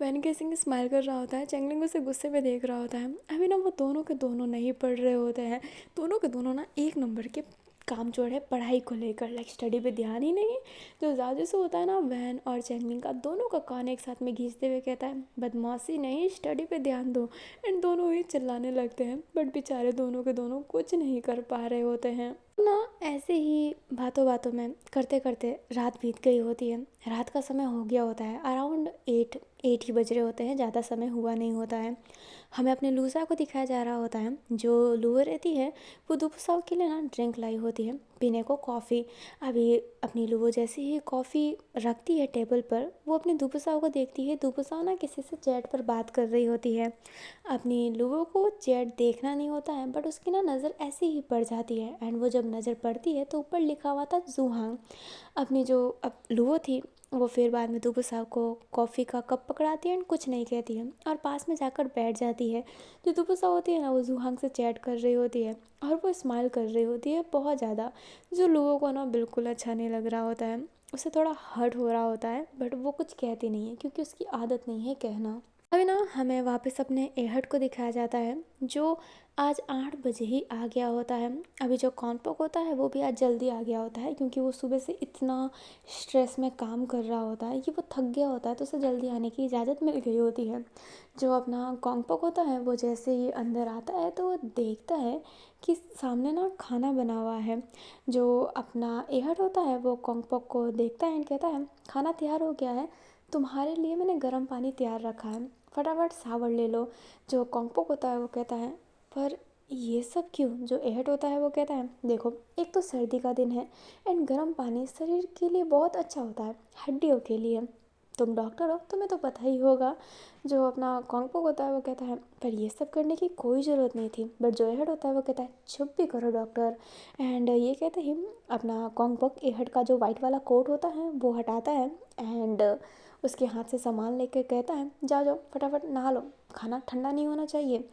वैन केसिंग स्माइल कर रहा होता है, चैंगलिंग उसे गुस्से में देख रहा होता है। अभी ना वो दोनों के दोनों नहीं पढ़ रहे होते हैं, दोनों के दोनों ना एक नंबर के काम चोर है पढ़ाई को लेकर, लाइक स्टडी पे ध्यान ही नहीं। जो जाजूसो होता है ना वैन और चैंगलिंग का, दोनों का कान एक साथ में खींचते हुए कहता है बदमाशी नहीं स्टडी पे ध्यान दो। एंड दोनों ही चिल्लाने लगते हैं, बट बेचारे दोनों के दोनों कुछ नहीं कर पा रहे होते हैं ना। ऐसे ही बातों बातों में करते करते रात बीत गई होती है। रात का समय हो गया होता है, अराउंड 8 ही बज रहे होते हैं, ज़्यादा समय हुआ नहीं होता है। हमें अपने लूसा को दिखाया जा रहा होता है। जो लूअर रहती है वो दोपहर के लिए ना ड्रिंक लाई होती है, पीने को कॉफ़ी। अभी अपनी लूवो जैसे ही कॉफ़ी रखती है टेबल पर, वो अपनी दोपहर को देखती है। दोपहर ना किसी से चैट पर बात कर रही होती है। अपनी लूवो को चैट देखना नहीं होता है, बट उसकी ना नज़र ऐसे ही पड़ जाती है। एंड वो जब नज़र पड़ती है तो ऊपर लिखा हुआ था जूहांग। अपनी जो अब लूवो थी वो फिर बाद में दुबू साहब को कॉफ़ी का कप पकड़ाती है एंड कुछ नहीं कहती है और पास में जाकर बैठ जाती है। जो दुबू साहब होती है ना वो जूहांग से चैट कर रही होती है और वो स्माइल कर रही होती है बहुत ज़्यादा। जो लोगों को ना बिल्कुल अच्छा नहीं लग रहा होता है, उसे थोड़ा हर्ट हो रहा होता है, बट वो कुछ कहती नहीं है क्योंकि उसकी आदत नहीं है कहना। अभी ना हमें वापस अपने एहट को दिखाया जाता है, जो आज 8 बजे ही आ गया होता है। अभी जो कॉन्पोक होता है वो भी आज जल्दी आ गया होता है, क्योंकि वो सुबह से इतना स्ट्रेस में काम कर रहा होता है कि वो थक गया होता है, तो उसे जल्दी आने की इजाज़त मिल गई होती है। जो अपना कॉन्पोक होता है वो जैसे ही अंदर आता है तो वो देखता है कि सामने ना खाना बना हुआ है। जो अपना एहट होता है वो कॉन्पोक को देखता है एंड कहता है खाना तैयार हो गया है, तुम्हारे लिए मैंने गर्म पानी तैयार रखा है, फटाफट शावर ले लो। जो कॉन्पोक होता है वो कहता है पर ये सब क्यों। जो एहट होता है वो कहता है देखो, एक तो सर्दी का दिन है एंड गर्म पानी शरीर के लिए बहुत अच्छा होता है, हड्डियों के लिए, तुम डॉक्टर हो तुम्हें तो पता ही होगा। जो अपना कॉन्पोक होता है वो कहता है पर ये सब करने की कोई ज़रूरत नहीं थी। बट जो एहट होता है वो कहता है चुप भी करो डॉक्टर। एंड ये कहते ही अपना कॉन्पोक एहट का जो वाइट वाला कोट होता है वो हटाता है एंड उसके हाथ से सामान लेकर कहता है जाओ जाओ फटाफट नहा लो, खाना ठंडा नहीं होना चाहिए।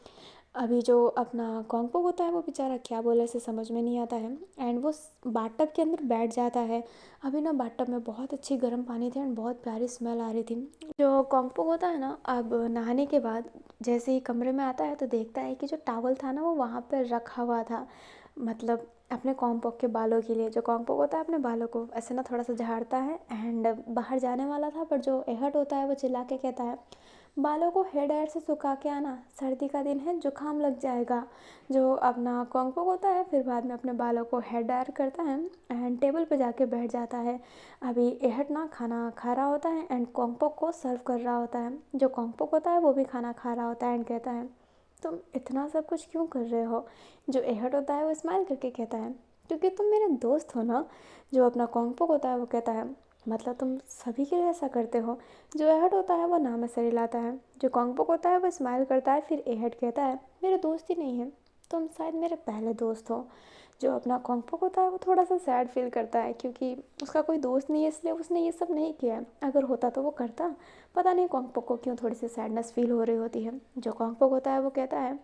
अभी जो अपना कॉन्पोक होता है वो बेचारा क्या बोले से समझ में नहीं आता है एंड वो बाथटब के अंदर बैठ जाता है। अभी ना बाथटब में बहुत अच्छी गर्म पानी थी एंड बहुत प्यारी स्मेल आ रही थी। जो कॉन्पोक होता है ना अब नहाने के बाद जैसे ही कमरे में आता है तो देखता है कि जो टॉवल था ना वो वहाँ पर रखा हुआ था, मतलब अपने कॉन्पोक के बालों के लिए। जो कॉन्पोक होता है अपने बालों को ऐसे ना थोड़ा सा झाड़ता है एंड बाहर जाने वाला था, पर जो एहट होता है वो चिल्ला के कहता है बालों को हेयर ड्रायर से सुखा के आना, सर्दी का दिन है जुकाम लग जाएगा। जो अपना कॉन्पोक होता है फिर बाद में अपने बालों को हेयर ड्रायर करता है एंड टेबल पे जाके बैठ जाता है। अभी एहट ना खाना खा रहा होता है एंड कॉन्पोक को सर्व कर रहा होता है। जो कॉन्पोक होता है वो भी खाना खा रहा होता है एंड कहता है तुम इतना सब कुछ क्यों कर रहे हो। जो एहट होता है वो स्माइल करके कहता है क्योंकि तुम मेरे दोस्त हो ना। जो अपना कॉन्पोक होता है वो कहता है मतलब तुम सभी के लिए ऐसा करते हो। जो एहट होता है वो नाम ऐसे लाता है। जो कॉन्पोक होता है वो स्माइल करता है, फिर एहट कहता है मेरे दोस्त ही नहीं है, तुम शायद मेरे पहले दोस्त हो। जो अपना कॉन्गपोक होता है वो थोड़ा सा सैड फील करता है क्योंकि उसका कोई दोस्त नहीं है, इसलिए उसने ये सब नहीं किया है। अगर होता तो वो करता। पता नहीं कॉन्गपोक को क्यों थोड़ी सी सैडनेस फील हो रही होती है। जो कॉन्गपोक होता है वो कहता है,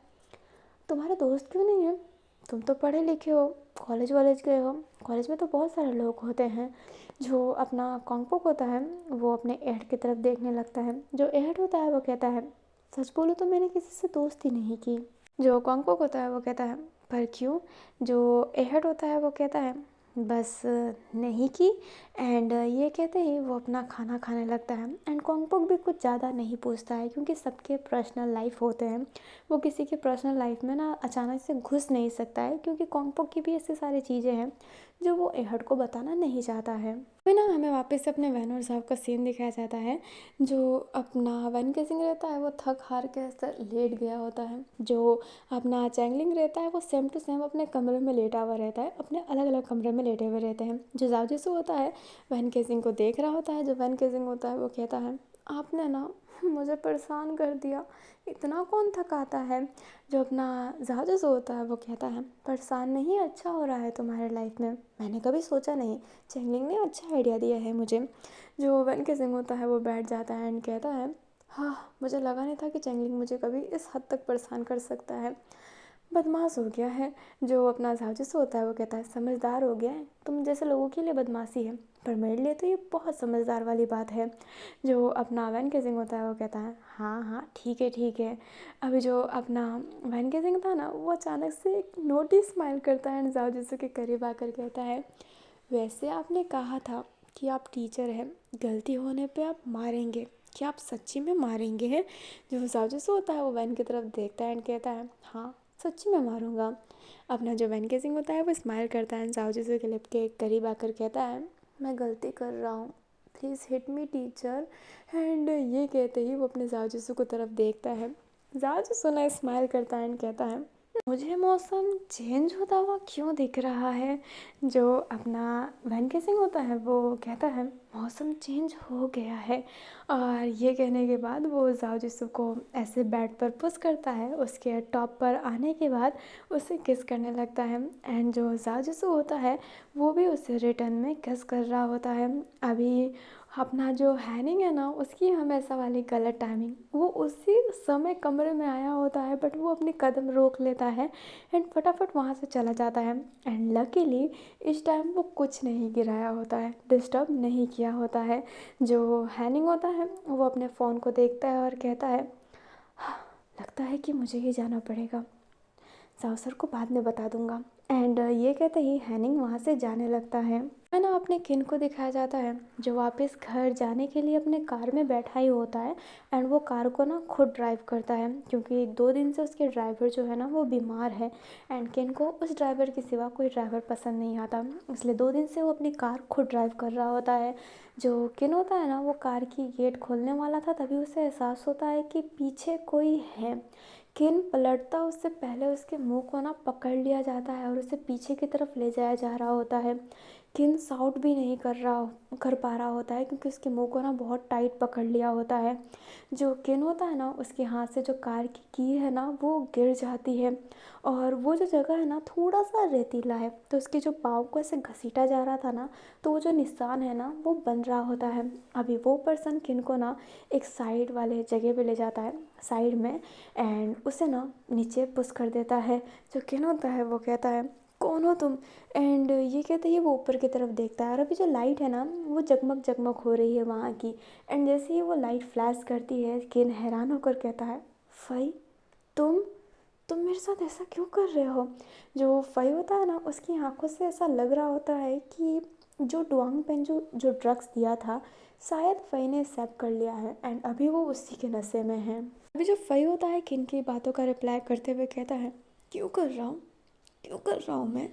तुम्हारे दोस्त क्यों नहीं है? तुम तो पढ़े लिखे हो, कॉलेज वॉलेज गए हो, कॉलेज में तो बहुत सारे लोग होते हैं। जो अपना कॉन्गपोक होता है वो अपने एड की तरफ देखने लगता है। जो एड होता है वो कहता है, सच बोलो तो मैंने किसी से दोस्ती नहीं की। जो कॉन्गपोक होता है वो कहता है, पर क्यों? जो एहड होता है वो कहता है, बस नहीं की। एंड ये कहते ही वो अपना खाना खाने लगता है। एंड कॉन्गपोक भी कुछ ज़्यादा नहीं पूछता है क्योंकि सबके पर्सनल लाइफ होते हैं। वो किसी के पर्सनल लाइफ में ना अचानक से घुस नहीं सकता है क्योंकि कॉन्गपोक की भी ऐसी सारी चीज़ें हैं जो वो एहड को बताना नहीं चाहता है। फिर ना हमें वापस से अपने वैन और साहब का सीन दिखाया जाता है। जो अपना वैन केसिंग रहता है वो थक हार के ऐसे लेट गया होता है। जो अपना चैंगलिंग रहता है वो सेम टू सेम अपने कमरे में लेटा हुआ रहता है, अपने अलग अलग कमरे में लेटे हुए रहते हैं। जो जाओ जिसु होता है वैन केसिंग को देख रहा होता है। जो वैन केसिंग होता है वो कहता है, आपने ना मुझे परेशान कर दिया, इतना कौन थकाता है? जो अपना जाजस होता है वो कहता है, परेशान नहीं, अच्छा हो रहा है तुम्हारे लाइफ में, मैंने कभी सोचा नहीं, चेंगलिंग ने अच्छा आइडिया दिया है मुझे। जो वन के सिंह होता है वो बैठ जाता है एंड कहता है, हाँ मुझे लगा नहीं था कि चेंगलिंग मुझे कभी इस हद तक परेशान कर सकता है, बदमाश हो गया है। जो अपना जाजिस होता है वो कहता है, समझदार हो गया है, तुम जैसे लोगों के लिए बदमाशी है पर मेरे लिए तो ये बहुत समझदार वाली बात है। जो अपना वैन केसिंग होता है वो कहता है, हाँ हाँ ठीक है ठीक है। अभी जो अपना वैन केसिंग था ना वो अचानक से एक नोटिस स्माइल करता है एंड जाजिस के करीब आकर कहता है, वैसे आपने कहा था कि आप टीचर हैं, गलती होने पे आप मारेंगे, क्या आप सच्ची में मारेंगे हैं? जो जाजिस होता है वो वैन की तरफ देखता है एंड कहता है, हाँ सच्ची में मारूंगा। अपना जो वैन केसिंग होता है वो स्माइल करता है एंड जाजिस के लिप के करीब आकर कहता है, मैं गलती कर रहा हूँ, please hit me teacher. And ये कहते ही वो अपने जाजिसु को तरफ देखता है। जाजिसु ना स्माइल करता है एंड कहता है, मुझे मौसम चेंज होता हुआ क्यों दिख रहा है? जो अपना वैन केसिंग होता है वो कहता है, मौसम चेंज हो गया है। और ये कहने के बाद वो जाओ जिसु को ऐसे बेड पर पुश करता है, उसके टॉप पर आने के बाद उसे किस करने लगता है। एंड जो जाओ जिसु होता है वो भी उसे रिटर्न में किस कर रहा होता है। अभी अपना जो हैनिंग है ना उसकी हमेशा वाली गलत टाइमिंग, वो उसी समय कमरे में आया होता है बट वो अपनी कदम रोक लेता है एंड फटाफट वहाँ से चला जाता है। एंड लकीली इस टाइम वो कुछ नहीं गिराया होता है, डिस्टर्ब नहीं किया होता है। जो हैनिंग होता है वो अपने फ़ोन को देखता है और कहता है, "हाँ, लगता है कि मुझे ही जाना पड़ेगा, साव सर को बाद में बता दूंगा। एंड ये कहते ही हैनिंग वहाँ से जाने लगता है। है ना अपने किन को दिखाया जाता है जो वापस घर जाने के लिए अपने कार में बैठा ही होता है एंड वो कार को ना खुद ड्राइव करता है क्योंकि 2 दिन से उसके ड्राइवर जो है ना वो बीमार है। एंड किन को उस ड्राइवर के सिवा कोई ड्राइवर पसंद नहीं आता, इसलिए 2 दिन से वो अपनी कार खुद ड्राइव कर रहा होता है। जो किन होता है ना वो कार की गेट खोलने वाला था, तभी उसे एहसास होता है कि पीछे कोई है। किन पलटता उससे पहले उसके मुंह को ना पकड़ लिया जाता है और उसे पीछे की तरफ ले जाया जा रहा होता है। किन साउट भी नहीं कर पा रहा होता है क्योंकि उसके मुंह को ना बहुत टाइट पकड़ लिया होता है। जो किन होता है ना उसके हाथ से जो कार की है ना वो गिर जाती है और वो जो जगह है ना थोड़ा सा रेतीला है, तो उसके जो पाँव को ऐसे घसीटा जा रहा था ना तो वो जो निशान है ना वो बन रहा होता है। अभी वो पर्सन किन को ना एक साइड वाले जगह पे ले जाता है, साइड में, एंड उसे ना नीचे पुश कर देता है। जो किन होता है वो कहता है, कौन हो तुम? एंड ये कहते ही वो ऊपर की तरफ देखता है और अभी जो लाइट है ना वो जगमग जगमग हो रही है वहाँ की। एंड जैसे ही वो लाइट फ्लैश करती है किन हैरान होकर कहता है, फई तुम तुम मेरे साथ ऐसा क्यों कर रहे हो? जो फई होता है ना उसकी आंखों से ऐसा लग रहा होता है कि जो डुआंग पेन जो ड्रग्स दिया था शायद फई ने एक्सेप्ट कर लिया है एंड अभी वो उसी के नशे में है। अभी जो फई होता है किन की बातों का रिप्लाई करते हुए कहता है, क्यों कर रहा हूँ, क्यों कर रहा हूँ मैं,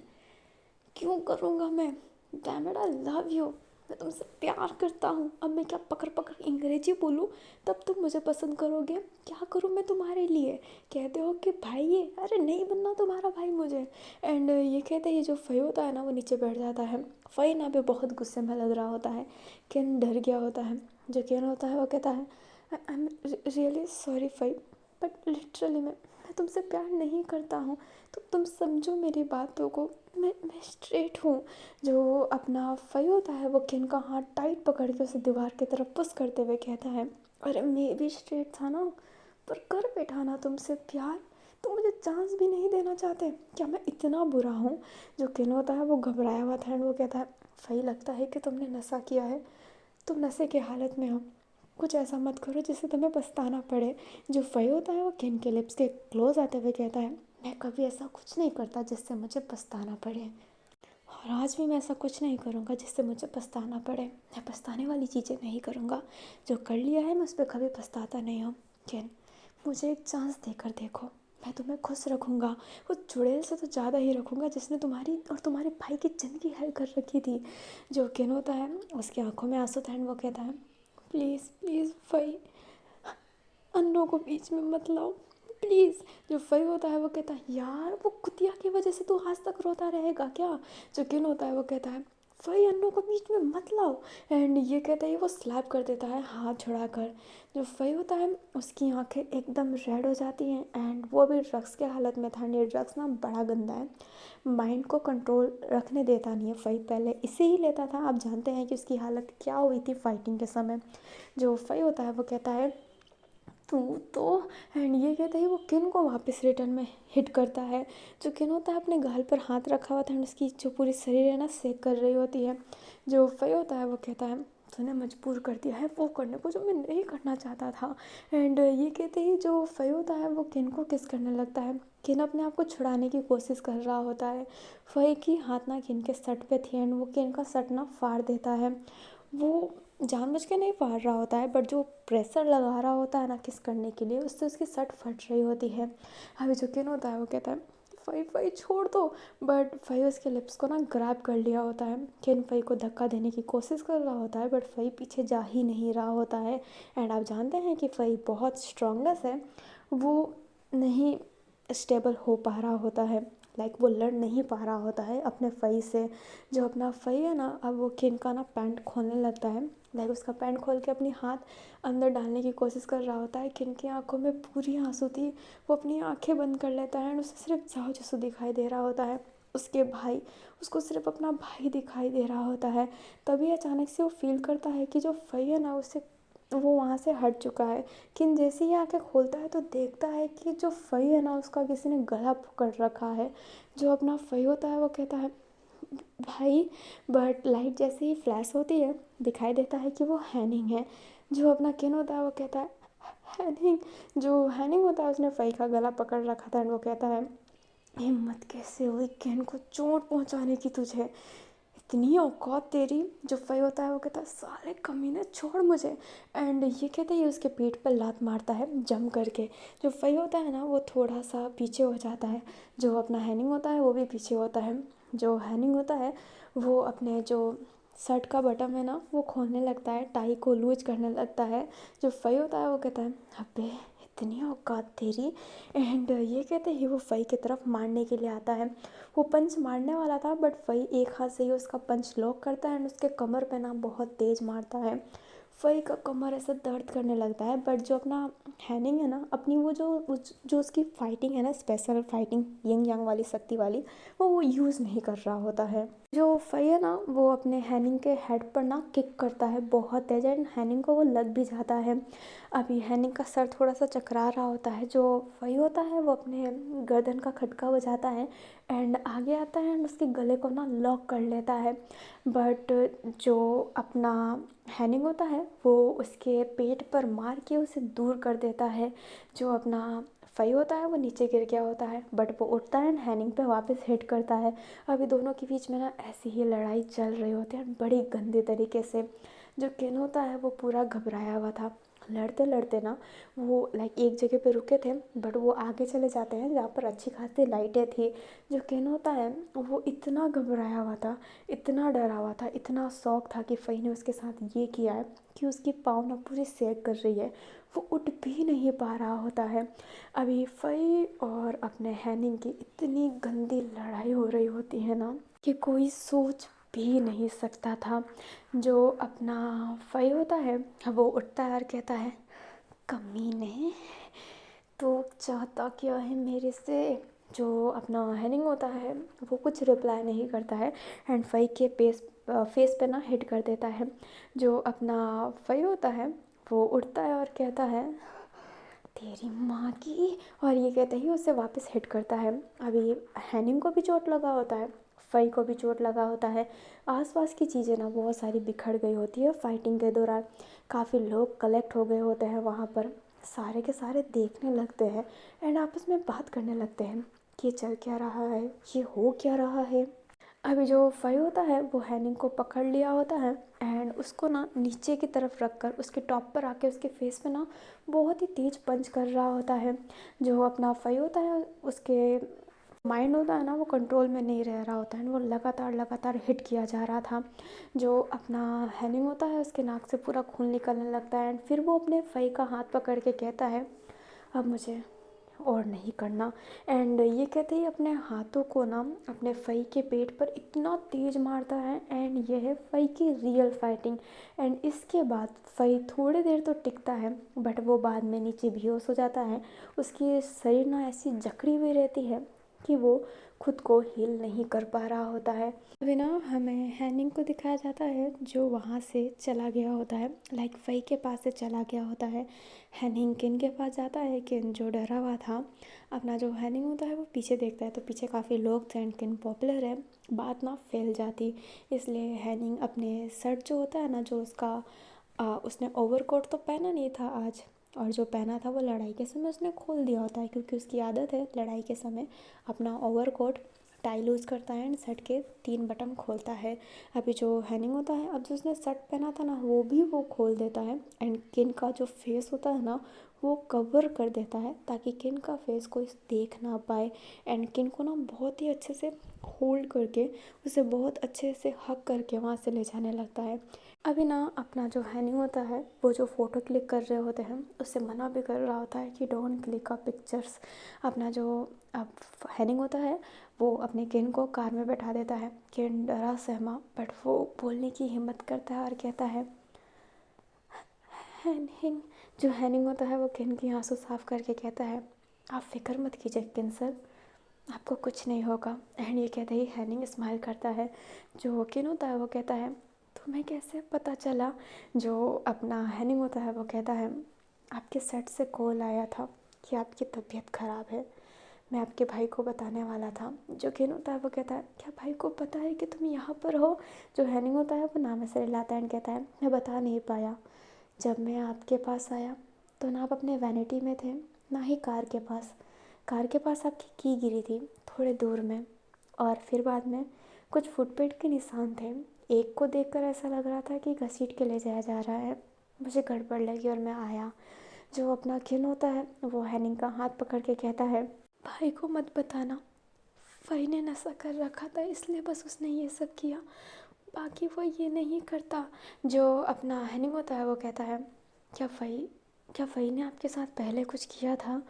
क्यों करूँगा मैं? Damn it, I love you, मैं तुमसे प्यार करता हूँ। अब मैं क्या पकड़ पकड़ अंग्रेजी बोलूँ तब तुम मुझे पसंद करोगे? क्या करूँ मैं तुम्हारे लिए? कहते हो कि भाई ये, अरे नहीं बनना तुम्हारा भाई मुझे। एंड ये कहते ही जो फई होता है ना वो नीचे बैठ जाता है। फई ना भी बहुत गुस्से में लग रहा होता है, किन डर गया होता है। जो किन होता है वो कहता है, I am really sorry Fai, but literally मैं मैं तुमसे प्यार नहीं करता हूँ तो तुम समझो मेरी बातों को। मैं स्ट्रेट हूँ। जो अपना फ़ई होता है वो किन का हाथ टाइट पकड़ के उसे दीवार की तरफ पुश करते हुए कहता है, अरे मैं भी स्ट्रेट था ना, पर कर बैठा ना तुमसे प्यार। तुम मुझे चांस भी नहीं देना चाहते। क्या मैं इतना बुरा हूँ? जो किन होता है वो घबराया हुआ था एंड वो कहता है, फ़ई लगता है कि तुमने नशा किया है, तुम नशे की हालत में हो। कुछ ऐसा मत करो जिससे तुम्हें पछताना पड़े। जो फ़ई होता है वो किन के लिप्स के क्लोज आते हुए कहता है, मैं कभी ऐसा कुछ नहीं करता जिससे मुझे पछताना पड़े, और आज भी मैं ऐसा कुछ नहीं करूँगा जिससे मुझे पछताना पड़े। मैं पछताने वाली चीज़ें नहीं करूँगा। जो कर लिया है मैं उस पर कभी पछताता नहीं हूँ। किन, मुझे एक चांस देकर देखो, मैं तुम्हें खुश रखूँगा। वो चुड़ैल से तो ज़्यादा ही रखूँगा जिसने तुम्हारी और तुम्हारे भाई की ज़िंदगी हल कर रखी थी। जो किन होता है उसकी आंखों में आंसू था एंड वो कहता है, प्लीज़ प्लीज़ फ़ई, अन्नों को बीच में मत लाओ प्लीज़। जो फ़ई होता है वो कहता है, यार वो कुतिया की वजह से तू आज तक रोता रहेगा क्या? जो किन होता है वो कहता है, फ़ई अन्नों को बीच में मत लाओ। एंड ये कहता है वो स्लैप कर देता है हाथ छुड़ाकर। जो फ़ई होता है उसकी आंखें एकदम रेड हो जाती हैं एंड वो अभी ड्रग्स के हालत में था। ये ड्रग्स ना बड़ा गंदा है, माइंड को कंट्रोल रखने देता नहीं है। फ़ई पहले इसे ही लेता था। आप जानते हैं कि उसकी हालत क्या हुई थी फाइटिंग के समय। जो फ़ई होता है वो कहता है, तू तो, एंड ये कहता है वो किन को वापस रिटर्न में हिट करता है। जो किन होता है अपने गाल पर हाथ रखा हुआ था एंड उसकी जो पूरी शरीर है ना सेक कर रही होती है। जो फ़ई होता है वो कहता है, तूने मजबूर कर दिया है वो करने को जो मैं नहीं करना चाहता था। एंड ये कहते ही जो फ़ई होता है वो किन को किस करने लगता है। किन अपने आप को छुड़ाने की कोशिश कर रहा होता है। फ़ई की हाथ ना किन के सट पे थी एंड वो किन का सट ना फाड़ देता है। वो जानबूझ के नहीं फाड़ रहा होता है, बट जो प्रेशर लगा रहा होता है ना किस करने के लिए, उससे उसकी शर्ट फट रही होती है। अभी जो किन होता है वो कहता है, फ़ई फ़ई छोड़ दो, बट फ़ई उसके लिप्स को ना ग्रैब कर लिया होता है। किन फ़ई को धक्का देने की कोशिश कर रहा होता है बट फ़ई पीछे जा ही नहीं रहा होता है। एंड आप जानते हैं कि फ़ई बहुत स्ट्रॉन्गेस्ट है, वो नहीं स्टेबल हो पा रहा होता है। वो लड़ नहीं पा रहा होता है अपने फ़ई से। जो अपना फ़ई है ना, अब वो किन का ना पैंट खोलने लगता है। उसका पैंट खोल के अपनी हाथ अंदर डालने की कोशिश कर रहा होता है। किन की आंखों में पूरी आंसू थी। वो अपनी आंखें बंद कर लेता है और उसे सिर्फ जाओ जसू दिखाई दे रहा होता है। उसके भाई, उसको सिर्फ अपना भाई दिखाई दे रहा होता है। तभी अचानक से वो फील करता है कि जो फ़ई है ना उससे वो वहाँ से हट चुका है। किन जैसे ही आंखें खोलता है तो देखता है कि जो फ़ई है ना उसका किसी ने गला पकड़ रखा है। जो अपना फ़ई होता है वो कहता है, भाई, बट लाइट जैसे ही फ्लैश होती है दिखाई देता है कि वो हैनिंग है। जो अपना किन होता है वो कहता है, हैनिंग। जो हैनिंग होता है उसने फ़ई का गला पकड़ रखा था एंड वो कहता है, हिम्मत कैसे हुई किन को चोट पहुंचाने की तुझे, इतनी औकात तेरी। जो फ़ई होता है वो कहता है, साले कमीने छोड़ मुझे। एंड ये कहते ही उसके पीठ पर लात मारता है जम करके। जो फ़ई होता है ना वो थोड़ा सा पीछे हो जाता है। जो अपना हैनिंग होता है वो भी पीछे होता है। जो हैनिंग होता है वो अपने जो शर्ट का बटन है ना वो खोलने लगता है, टाई को लूज करने लगता है। जो फ़ई होता है वो कहता है, अबे इतनी औकात तेरी। एंड ये कहते ही वो फ़ई की तरफ मारने के लिए आता है। वो पंच मारने वाला था बट फ़ई एक हाथ से ही उसका पंच लॉक करता है एंड उसके कमर पे ना बहुत तेज़ मारता है। फ़ई का कमर ऐसा दर्द करने लगता है, बट जो अपना हैनिंग है ना अपनी वो जो उसकी फाइटिंग है ना, स्पेशल फाइटिंग यंग यांग वाली शक्ति वाली, वो यूज़ नहीं कर रहा होता है। जो फ़ई है ना वो अपने हैनिंग के हेड पर ना किक करता है बहुत तेज एंड हैनिंग को वो लग भी जाता है। अभी हैनिंग का सर थोड़ा सा चकरा रहा होता है। जो फ़ई होता है वो अपने गर्दन का खटका बजाता है एंड आगे आता है एंड उसके गले को ना लॉक कर लेता है। बट जो अपना हैनिंग होता है वो उसके पेट पर मार के उसे दूर कर देता है। जो अपना फ़ई होता है वो नीचे गिर गया होता है बट वो उठता है एंड हैनिंग पे वापस हिट करता है। अभी दोनों के बीच में ना ऐसी ही लड़ाई चल रही होती है बड़ी गंदे तरीके से। जो किन होता है वो पूरा घबराया हुआ था। लड़ते लड़ते ना वो एक जगह पे रुके थे बट वो आगे चले जाते हैं जहाँ पर अच्छी खासी लाइटें थी। जो किन होता है वो इतना घबराया हुआ था, इतना डरा हुआ था, इतना शौक था कि फ़ई ने उसके साथ ये किया है कि उसकी पाँव ना पूरी सेक कर रही है, वो उठ भी नहीं पा रहा होता है। अभी फ़ई और अपने हैनिंग की इतनी गंदी लड़ाई हो रही होती है ना कि कोई सोच भी नहीं सकता था। जो अपना फ़ई होता है वो उठता है और कहता है, कमीने, तो चाहता क्या है मेरे से। जो अपना हैनिंग होता है वो कुछ रिप्लाई नहीं करता है एंड फई के फेस पे ना हिट कर देता है। जो अपना फई होता है वो उठता है और कहता है तेरी माँ की, और ये कहते ही उसे वापस हिट करता है। अभी हैनिंग को भी चोट लगा होता है, फई को भी चोट लगा होता है। आसपास की चीज़ें ना बहुत सारी बिखर गई होती है फाइटिंग के दौरान। काफ़ी लोग कलेक्ट हो गए होते हैं वहाँ पर, सारे के सारे देखने लगते हैं एंड आपस में बात करने लगते हैं कि ये चल क्या रहा है, ये हो क्या रहा है। अभी जो फई होता है वो हैनिंग को पकड़ लिया होता है एंड उसको ना नीचे की तरफ रख कर उसके टॉप पर आके उसके फेस पे ना बहुत ही तेज पंच कर रहा होता है। जो अपना फई होता है उसके माइंड होता है ना वो कंट्रोल में नहीं रह रहा होता है, वो लगातार लगातार हिट किया जा रहा था। जो अपना हैनिंग होता है उसके नाक से पूरा खून निकलने लगता है एंड फिर वो अपने फई का हाथ पकड़ के कहता है अब मुझे और नहीं करना। एंड ये कहते ही अपने हाथों को ना अपने फई के पेट पर इतना तेज मारता है एंड ये है फई की रियल फाइटिंग। एंड इसके बाद फई थोड़ी देर तो टिकता है बट वो बाद में नीचे बेहोश हो जाता है। उसकी शरीर ना ऐसी जकड़ी हुई रहती है कि वो खुद को हील नहीं कर पा रहा होता है। अभी ना हमें हैनिंग को दिखाया जाता है जो वहाँ से चला गया होता है, लाइक फई के पास से चला गया होता है। हैनिंग किन के पास जाता है, किन जो डरा हुआ था। अपना जो हैनिंग होता है वो पीछे देखता है तो पीछे काफ़ी लोग थे एंड किन पॉपुलर है, बात ना फैल जाती। इसलिए हैनिंग अपने शर्ट जो होता है ना, जो उसका उसने ओवरकोट तो पहना नहीं था आज, और जो पहना था वो लड़ाई के समय उसने खोल दिया होता है क्योंकि उसकी आदत है लड़ाई के समय अपना ओवरकोट टाई लूज़ करता है एंड शर्ट के 3 बटन खोलता है। अभी जो हैनिंग होता है अब जो उसने शर्ट पहना था ना वो खोल देता है एंड किन का जो फेस होता है ना वो कवर कर देता है ताकि किन का फेस कोई देख ना पाए। एंड किन को ना बहुत ही अच्छे से होल्ड करके उसे बहुत अच्छे से हक करके वहाँ से ले जाने लगता है। अभी ना अपना जो हैनिंग होता है वो जो फ़ोटो क्लिक कर रहे होते हैं उससे मना भी कर रहा होता है कि डोंट क्लिक अ पिक्चर्स। अपना जो अब हैनिंग होता है वो अपने किन को कार में बैठा देता है। किन डरा सहमा बट वो बोलने की हिम्मत करता है और कहता है हैनिंग। जो हैनिंग होता है वो किन की आंसू साफ करके कहता है आप फिक्र मत कीजिए किन सर, आपको कुछ नहीं होगा। एंड ये कहते ही हैनिंग स्माइल करता है। जो किन होता है वो कहता है तुम्हें कैसे पता चला। जो अपना हैनिंग होता है वो कहता है आपके सेट से कॉल आया था कि आपकी तबीयत ख़राब है, मैं आपके भाई को बताने वाला था। जो किन होता है वो कहता है क्या भाई को पता है कि तुम यहाँ पर हो। जो हैनिंग होता है वो नाम से लाता है एंड कहता है मैं बता नहीं पाया, जब मैं आपके पास आया तो ना आप अपने वैनिटी में थे ना ही कार के पास। कार के पास आपकी की गिरी थी थोड़े दूर में, और फिर बाद में कुछ फुटप्रिंट के निशान थे। एक को देखकर ऐसा लग रहा था कि घसीट के ले जाया जा रहा है, मुझे गड़बड़ लगी और मैं आया। जो अपना किन होता है वो हैनिंग का हाथ पकड़ के कहता है भाई को मत बताना, भाई ने नशा कर रखा था इसलिए बस उसने ये सब किया, बाकी वो ये नहीं करता। जो अपना हैनिंग होता है वो कहता है क्या फ़ई क्या फ़ई ने आपके साथ पहले कुछ किया था।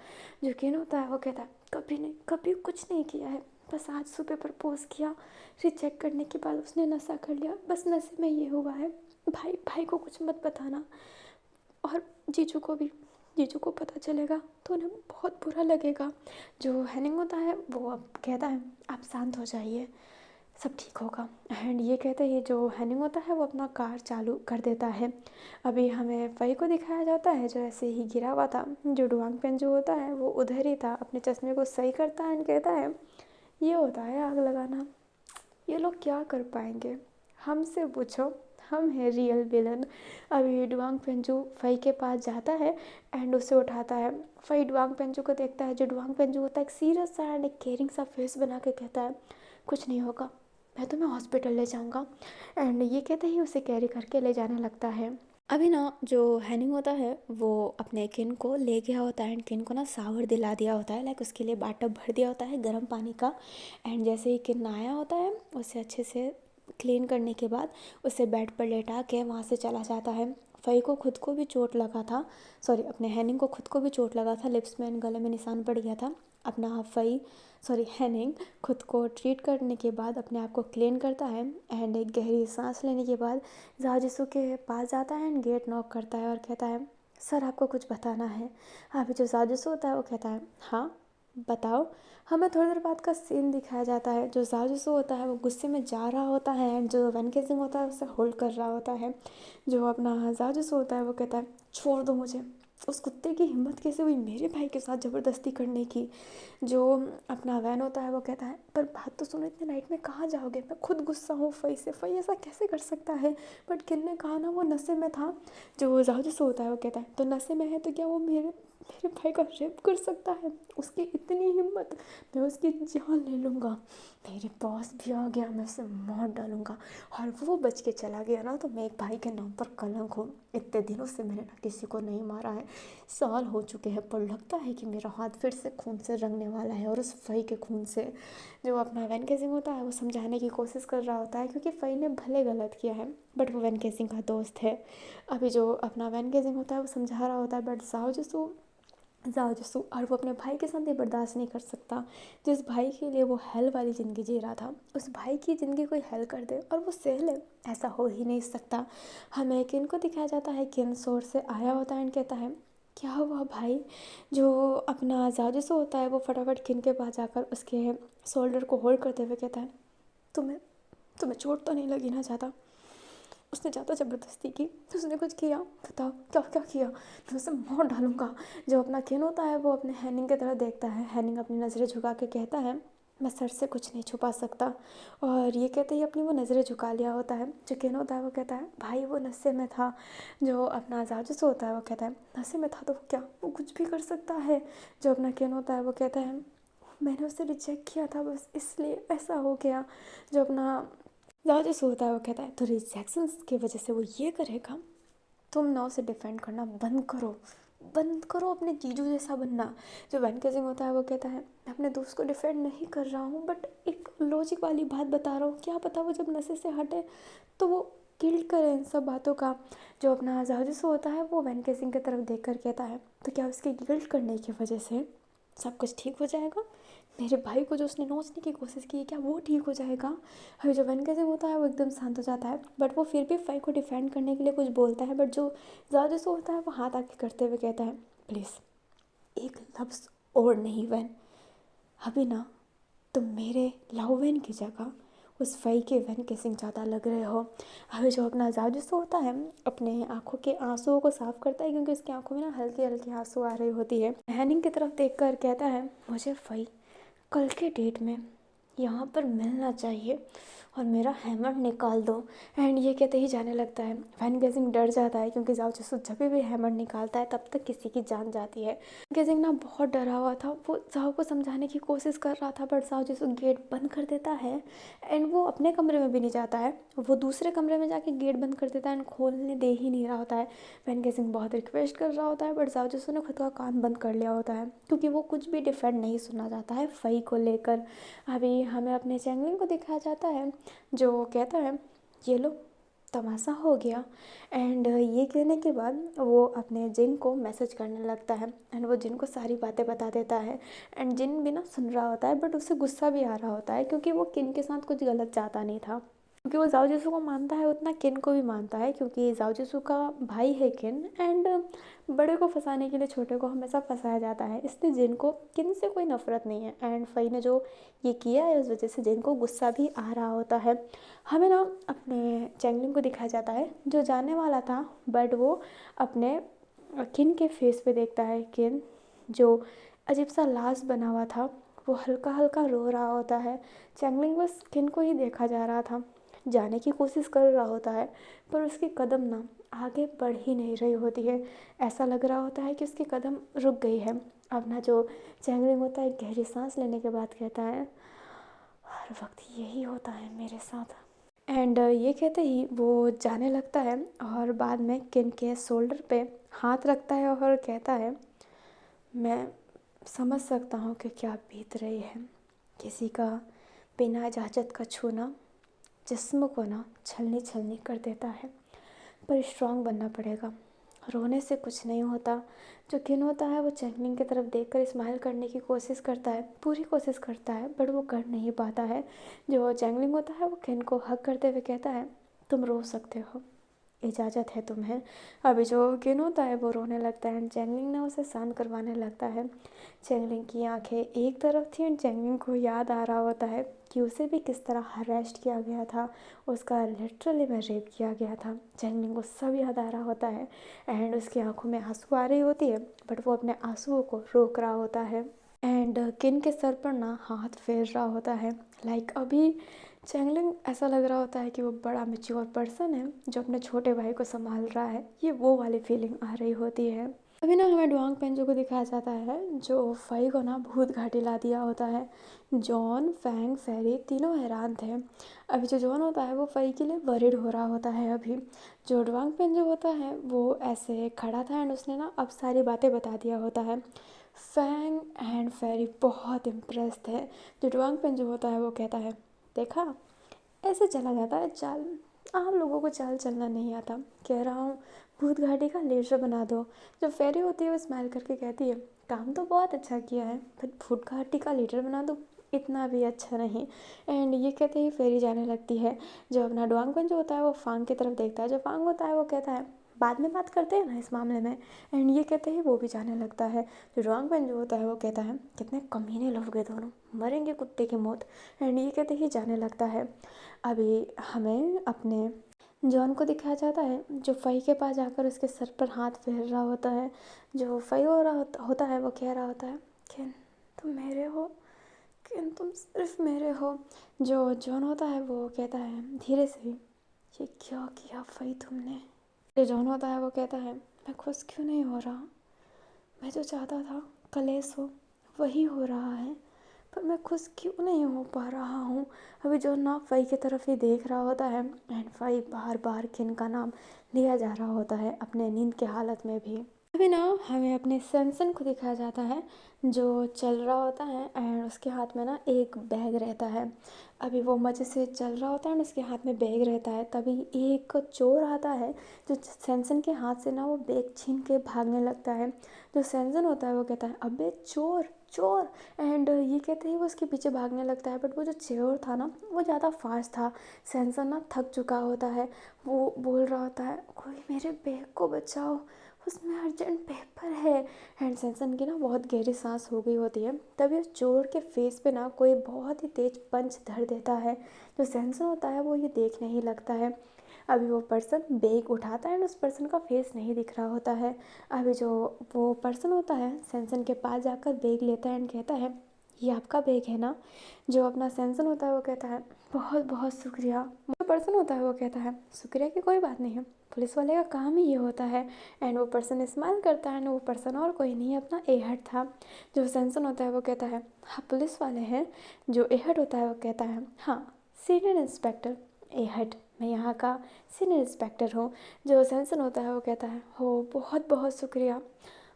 जो किन होता है वो कहता है कभी नहीं, कभी कुछ नहीं किया है, बस आज सुबह प्रपोज किया, फिर चेक करने के बाद उसने नशा कर लिया, बस नशे में ये हुआ है। भाई भाई को कुछ मत बताना, और जीजू को भी, जीजू को पता चलेगा तो उन्हें बहुत बुरा लगेगा। जो हैनिंग होता है वो अब कहता है आप शांत हो जाइए, सब ठीक होगा। एंड ये कहते ही जो हैनिंग होता है वो अपना कार चालू कर देता है। अभी हमें फ़ई को दिखाया जाता है जो ऐसे ही गिरा हुआ था। जो डुआंग पेन जो होता है वो उधर ही था, अपने चश्मे को सही करता है एंड कहता है ये होता है आग लगाना, ये लोग क्या कर पाएंगे, हमसे पूछो, हम हैं रियल विलन। अभी डुआंग पेंजू फ़ई के पास जाता है एंड उसे उठाता है। फ़ई डुआंग पेंजू को देखता है। जो डुआंग पेंजू होता है एक सीरियस सा एंड एक केयरिंग सा फेस बना के कहता है कुछ नहीं होगा, मैं तुम्हें हॉस्पिटल ले जाऊंगा। एंड ये कहते ही उसे कैरी करके ले जाने लगता है। अभी ना जो हैनिंग होता है वो अपने किन को ले गया होता है एंड किन को ना शावर दिला दिया होता है, लाइक उसके लिए बाटअप भर दिया होता है गर्म पानी का। एंड जैसे ही किन आया होता है उसे अच्छे से क्लीन करने के बाद उसे बेड पर लेटा के वहाँ से चला जाता है। फ़ई को खुद को भी चोट लगा था, सॉरी अपने हैनिंग को खुद को भी चोट लगा था, लिप्स में गले में निशान पड़ गया था। अपना फ़ई सॉरी हैनिंग खुद को ट्रीट करने के बाद अपने आप को क्लीन करता है एंड एक गहरी सांस लेने के बाद जाजिसू के पास जाता है एंड गेट नॉक करता है और कहता है सर आपको कुछ बताना है। अभी जो जाजूस होता है वो कहता है हाँ बताओ। हमें थोड़ी देर बाद का सीन दिखाया जाता है। जो जाजूस होता है वो गुस्से में जा रहा होता है एंड जो वैन केसिंग होता है उसे होल्ड कर रहा होता है। जो अपना जाजूस होता है वो कहता है छोड़ दो मुझे। उस कुत्ते की हिम्मत कैसे हुई मेरे भाई के साथ ज़बरदस्ती करने की। जो अपना वैन होता है वो कहता है पर बात तो सुनो, इतने नाइट में कहाँ जाओगे, मैं खुद गुस्सा हूँ फई से, फई ऐसा कैसे कर सकता है। बट किन ने कहा ना वो नशे में था। जो जाजूस होता है वो कहता है तो नशे में है तो क्या वो मेरे मेरे भाई का रेप कर सकता है, उसकी इतनी हिम्मत, मैं उसकी जान ले लूँगा। मेरे बॉस भी आ गया, मैं उसे मार डालूँगा। और वो बच के चला गया ना तो मैं एक भाई के नाम पर कलंक हूँ। इतने दिनों से मैंने ना किसी को नहीं मारा है, साल हो चुके हैं, पर लगता है कि मेरा हाथ फिर से खून से रंगने वाला है, और उस फई के खून से। जो अपना वैन केसिंग होता है वो समझाने की कोशिश कर रहा होता है क्योंकि फई ने भले गलत किया है बट वो वैन केसिंग का दोस्त है। अभी जो अपना वैन केसिंग होता है वो समझा रहा होता है बट जाओ जसू और वो अपने भाई के साथ ये बर्दाश्त नहीं कर सकता। जिस भाई के लिए वो हेल वाली ज़िंदगी जी रहा था उस भाई की ज़िंदगी कोई हेल कर दे और वो सह ले, ऐसा हो ही नहीं सकता। हमें किन को दिखाया जाता है, किन शोर से आया होता है एंड कहता है क्या हुआ भाई। जो अपना जाजूस होता है वो फटाफट किन के पास जाकर उसके शोल्डर को होल्ड करते हुए कहता है तुम्हें तुम्हें चोट तो नहीं लगी ना ज़्यादा। उसने ज़्यादा ज़बरदस्ती की, उसने कुछ किया, बताओ क्या क्या किया, मैं उसे मार डालूंगा। जो अपना किन होता है वो अपने हैनिंग की तरफ देखता है। हैनिंग अपनी नज़रें झुका के कहता है मैं सर से कुछ नहीं छुपा सकता। और ये कहते ही अपनी वो नज़रें झुका लिया होता है। जो किन होता है वो कहता है भाई वो नशे में था। जो अपना जाजूस होता है वो कहता है नशे में था तो क्या वो कुछ भी कर सकता है। जो अपना किन होता है वो कहता है मैंने उसे रिजेक्ट किया था बस इसलिए ऐसा हो गया। जो अपना जाजूस होता है वो कहता है तो रिजेक्शन की वजह से वो ये करेगा। तुम ना उसे डिफेंड करना बंद करो, बंद करो अपने जीजू जैसा बनना। जो वैन केसिंग होता है वो कहता है मैं अपने दोस्त को डिफेंड नहीं कर रहा हूँ बट एक लॉजिक वाली बात बता रहा हूँ, क्या पता वो जब नशे से हटे तो वो गिल्ट करे इन सब बातों का। जो अपना जाजूस होता है वो वैन केसिंग की तरफ देख कर कहता है तो क्या उसके गिल्ट करने की वजह से सब कुछ ठीक हो जाएगा। मेरे भाई को जो उसने नोचने की कोशिश की क्या वो ठीक हो जाएगा। अभी जो वन कैसे होता है वो एकदम शांत हो जाता है बट वो फिर भी फाई को डिफेंड करने के लिए कुछ बोलता है। बट जो ज़्यादा सो होता है वो हाथ आगे करते हुए कहता है प्लीज़ एक लफ्ज़ और नहीं वैन, अभी ना तुम मेरे लव वैन की जगह उस फई के वैन के सिंह ज़्यादा लग रहे हो। अभी जो अपना जाजूस होता है अपने आँखों के आंसुओं को साफ करता है क्योंकि उसकी आंखों में ना हल्के हल्के आंसू आ रही होती है। हैनिंग की तरफ देख कर कहता है मुझे फई कल के डेट में यहाँ पर मिलना चाहिए और मेरा हैमर निकाल दो। एंड ये कहते ही जाने लगता है। वैन गेजिंग डर जाता है क्योंकि जाओ जसू जब भी हैमर निकालता है तब तक किसी की जान जाती है। गेजिंग ना बहुत डरा हुआ था, वो जाओ को समझाने की कोशिश कर रहा था बट जाओ जसू गेट बंद कर देता है एंड वो अपने कमरे में भी नहीं जाता है, वो दूसरे कमरे में जाके गेट बंद कर देता है एंड खोलने दे ही नहीं रहा होता है। वैन गेजिंग बहुत रिक्वेस्ट कर रहा होता है बट जाओ जसू ने खुद का कान बंद कर लिया होता है क्योंकि वो कुछ भी डिफेंड नहीं सुनना चाहता है फई को लेकर। अभी हमें अपने चैंगलिंग को दिखाया जाता है जो कहता है ये लो तमाशा हो गया। एंड ये कहने के बाद वो अपने जिन को मैसेज करने लगता है एंड वो जिन को सारी बातें बता देता है। एंड जिन भी ना सुन रहा होता है बट उसे गुस्सा भी आ रहा होता है क्योंकि वो किन के साथ कुछ गलत चाहता नहीं था, क्योंकि वो जाओ जिसू को मानता है उतना किन को भी मानता है क्योंकि जाओ जिसू का भाई है किन। एंड बड़े को फंसाने के लिए छोटे को हमेशा फंसाया जाता है, इसलिए जिन को किन से कोई नफरत नहीं है। एंड फई ने जो ये किया है उस वजह से जिन को गुस्सा भी आ रहा होता है। हमें ना अपने चैंगलिंग को दिखाया जाता है जो जाने वाला था बट वो अपने किन के फेस पे देखता है किन जो अजीब सा लाश बना हुआ था वो हल्का हल्का रो रहा होता है। चैंगलिंग बस किन को ही देखा जा रहा था, जाने की कोशिश कर रहा होता है पर उसकी कदम ना आगे बढ़ ही नहीं रही होती है। ऐसा लग रहा होता है कि उसकी कदम रुक गई है। अब ना जो चैंगलिंग होता है गहरी सांस लेने के बाद कहता है हर वक्त यही होता है मेरे साथ। एंड ये कहते ही वो जाने लगता है और बाद में किन के शोल्डर पे हाथ रखता है और कहता है मैं समझ सकता हूँ कि क्या बीत रही है, किसी का बिना इजाज़त का छूना जिस्म को ना छलनी छलनी कर देता है, पर स्ट्रांग बनना पड़ेगा, रोने से कुछ नहीं होता। जो किन होता है वो चैंगलिंग की तरफ देखकर स्माइल करने की कोशिश करता है, पूरी कोशिश करता है बट वो कर नहीं पाता है। जो चैंगलिंग होता है वो किन को हक करते हुए कहता है तुम रो सकते हो इजाज़त है तुम्हें। अभी जो किन होता है वो रोने लगता है एंड चैंगलिंग ना उसे शांत करवाने लगता है। चैंगलिंग की आंखें एक तरफ थी एंड चैंगलिंग को याद आ रहा होता है कि उसे भी किस तरह हरेस्ट किया गया था, उसका लिटरली में रेप किया गया था। चैंगलिंग को सब याद आ रहा होता है एंड उसकी आंखों में आंसू आ रही होती है, बट वो अपने आंसुओं को रोक रहा होता है एंड किन के सर पर ना हाथ फेर रहा होता है। लाइक अभी चैंगलिंग ऐसा लग रहा होता है कि वो बड़ा मैच्योर पर्सन है जो अपने छोटे भाई को संभाल रहा है, ये वो वाली फीलिंग आ रही होती है। अभी ना हमें डुआंग पेंजो को दिखाया जाता है जो फई को ना भूत घाटी ला दिया होता है। जॉन, फैंग, फेरी तीनों हैरान थे। अभी जो जॉन होता है वो फई के लिए वरिड हो रहा होता है। अभी जो डुआंग पेंजो होता है वो ऐसे खड़ा था एंड उसने ना अब सारी बातें बता दिया होता है। फैंग एंड फेरी बहुत इम्प्रेस थे। जो डुआंग पेंजो होता है वो कहता है, देखा ऐसे चला जाता है चाल, आप लोगों को चाल चलना नहीं आता, कह रहा हूँ भूत घाटी का लीडर बना दो। जो फेरी होती है वो स्माइल करके कहती है, काम तो बहुत अच्छा किया है पर भूत घाटी का लीडर बना दो इतना भी अच्छा नहीं। एंड ये कहते ही फेरी जाने लगती है। जो अपना डुआंगपन जो होता है वो फांग की तरफ देखता है। जो फांग होता है वो कहता है, बाद में बात करते हैं ना इस मामले में। एंड ये कहते ही वो भी जाने लगता है। जो डुआंगपन जो होता है वो कहता है, कितने कमीने लोग हैं दोनों, मरेंगे कुत्ते की मौत। एंड ये कहते ही जाने लगता है। अभी हमें अपने जॉन को दिखाया जाता है जो फई के पास जाकर उसके सर पर हाथ फेर रहा होता है। जो फई हो रहा होता है वो कह रहा होता है, किन तुम मेरे हो, किन तुम सिर्फ मेरे हो। जो जॉन होता है वो कहता है धीरे से, ये क्या किया फई तुमने। जो जॉन होता है वो कहता है, मैं खुश क्यों नहीं हो रहा, मैं जो चाहता था कलेश हो वही हो रहा है, पर मैं खुश क्यों नहीं हो पा रहा हूँ। अभी जो ना फई की तरफ ही देख रहा होता है एंड फई बार बार किन का नाम लिया जा रहा होता है अपने नींद के हालत में भी। अभी ना हमें अपने सनसन को दिखाया जाता है जो चल रहा होता है एंड उसके हाथ में ना एक बैग रहता है। अभी वो मज़े से चल रहा होता है एंड उसके हाथ में बैग रहता है। तभी एक चोर आता है जो सैमसन के हाथ से ना वो बैग छीन के भागने लगता है। जो सैमसन होता है वो कहता है, अबे चोर चोर। एंड ये कहते ही वो उसके पीछे भागने लगता है, बट वो जो चोर था ना वो ज़्यादा फास्ट था। सैमसन ना थक चुका होता है, वो बोल रहा होता है, कोई मेरे बैग को बचाओ, उसमें अर्जेंट पेपर है। एंड सैमसन की ना बहुत गहरी सांस हो गई होती है। तभी उस चोर के फेस पे ना कोई बहुत ही तेज पंच धर देता है। जो सैमसन होता है वो ये देखने ही लगता है। अभी वो पर्सन बैग उठाता है एंड उस पर्सन का फेस नहीं दिख रहा होता है। अभी जो वो पर्सन होता है सैमसन के पास जाकर बैग लेता है एंड कहता है, ये आपका बैग है ना। जो अपना सैमसन होता है वो कहता है, बहुत बहुत शुक्रिया। जो पर्सन होता है वो कहता है, शुक्रिया की कोई बात नहीं है, पुलिस वाले का काम ही ये होता है। एंड वो पर्सन स्माइल करता है एंड वो पर्सन और कोई नहीं अपना एहड था। जो सैमसन होता है वो कहता है, हाँ पुलिस वाले हैं। जो एहड होता है वो कहता है, हाँ सीनियर इंस्पेक्टर एहड, मैं यहाँ का सीनियर इंस्पेक्टर हूँ। जो सैमसन होता है वो कहता है, हो बहुत बहुत शुक्रिया,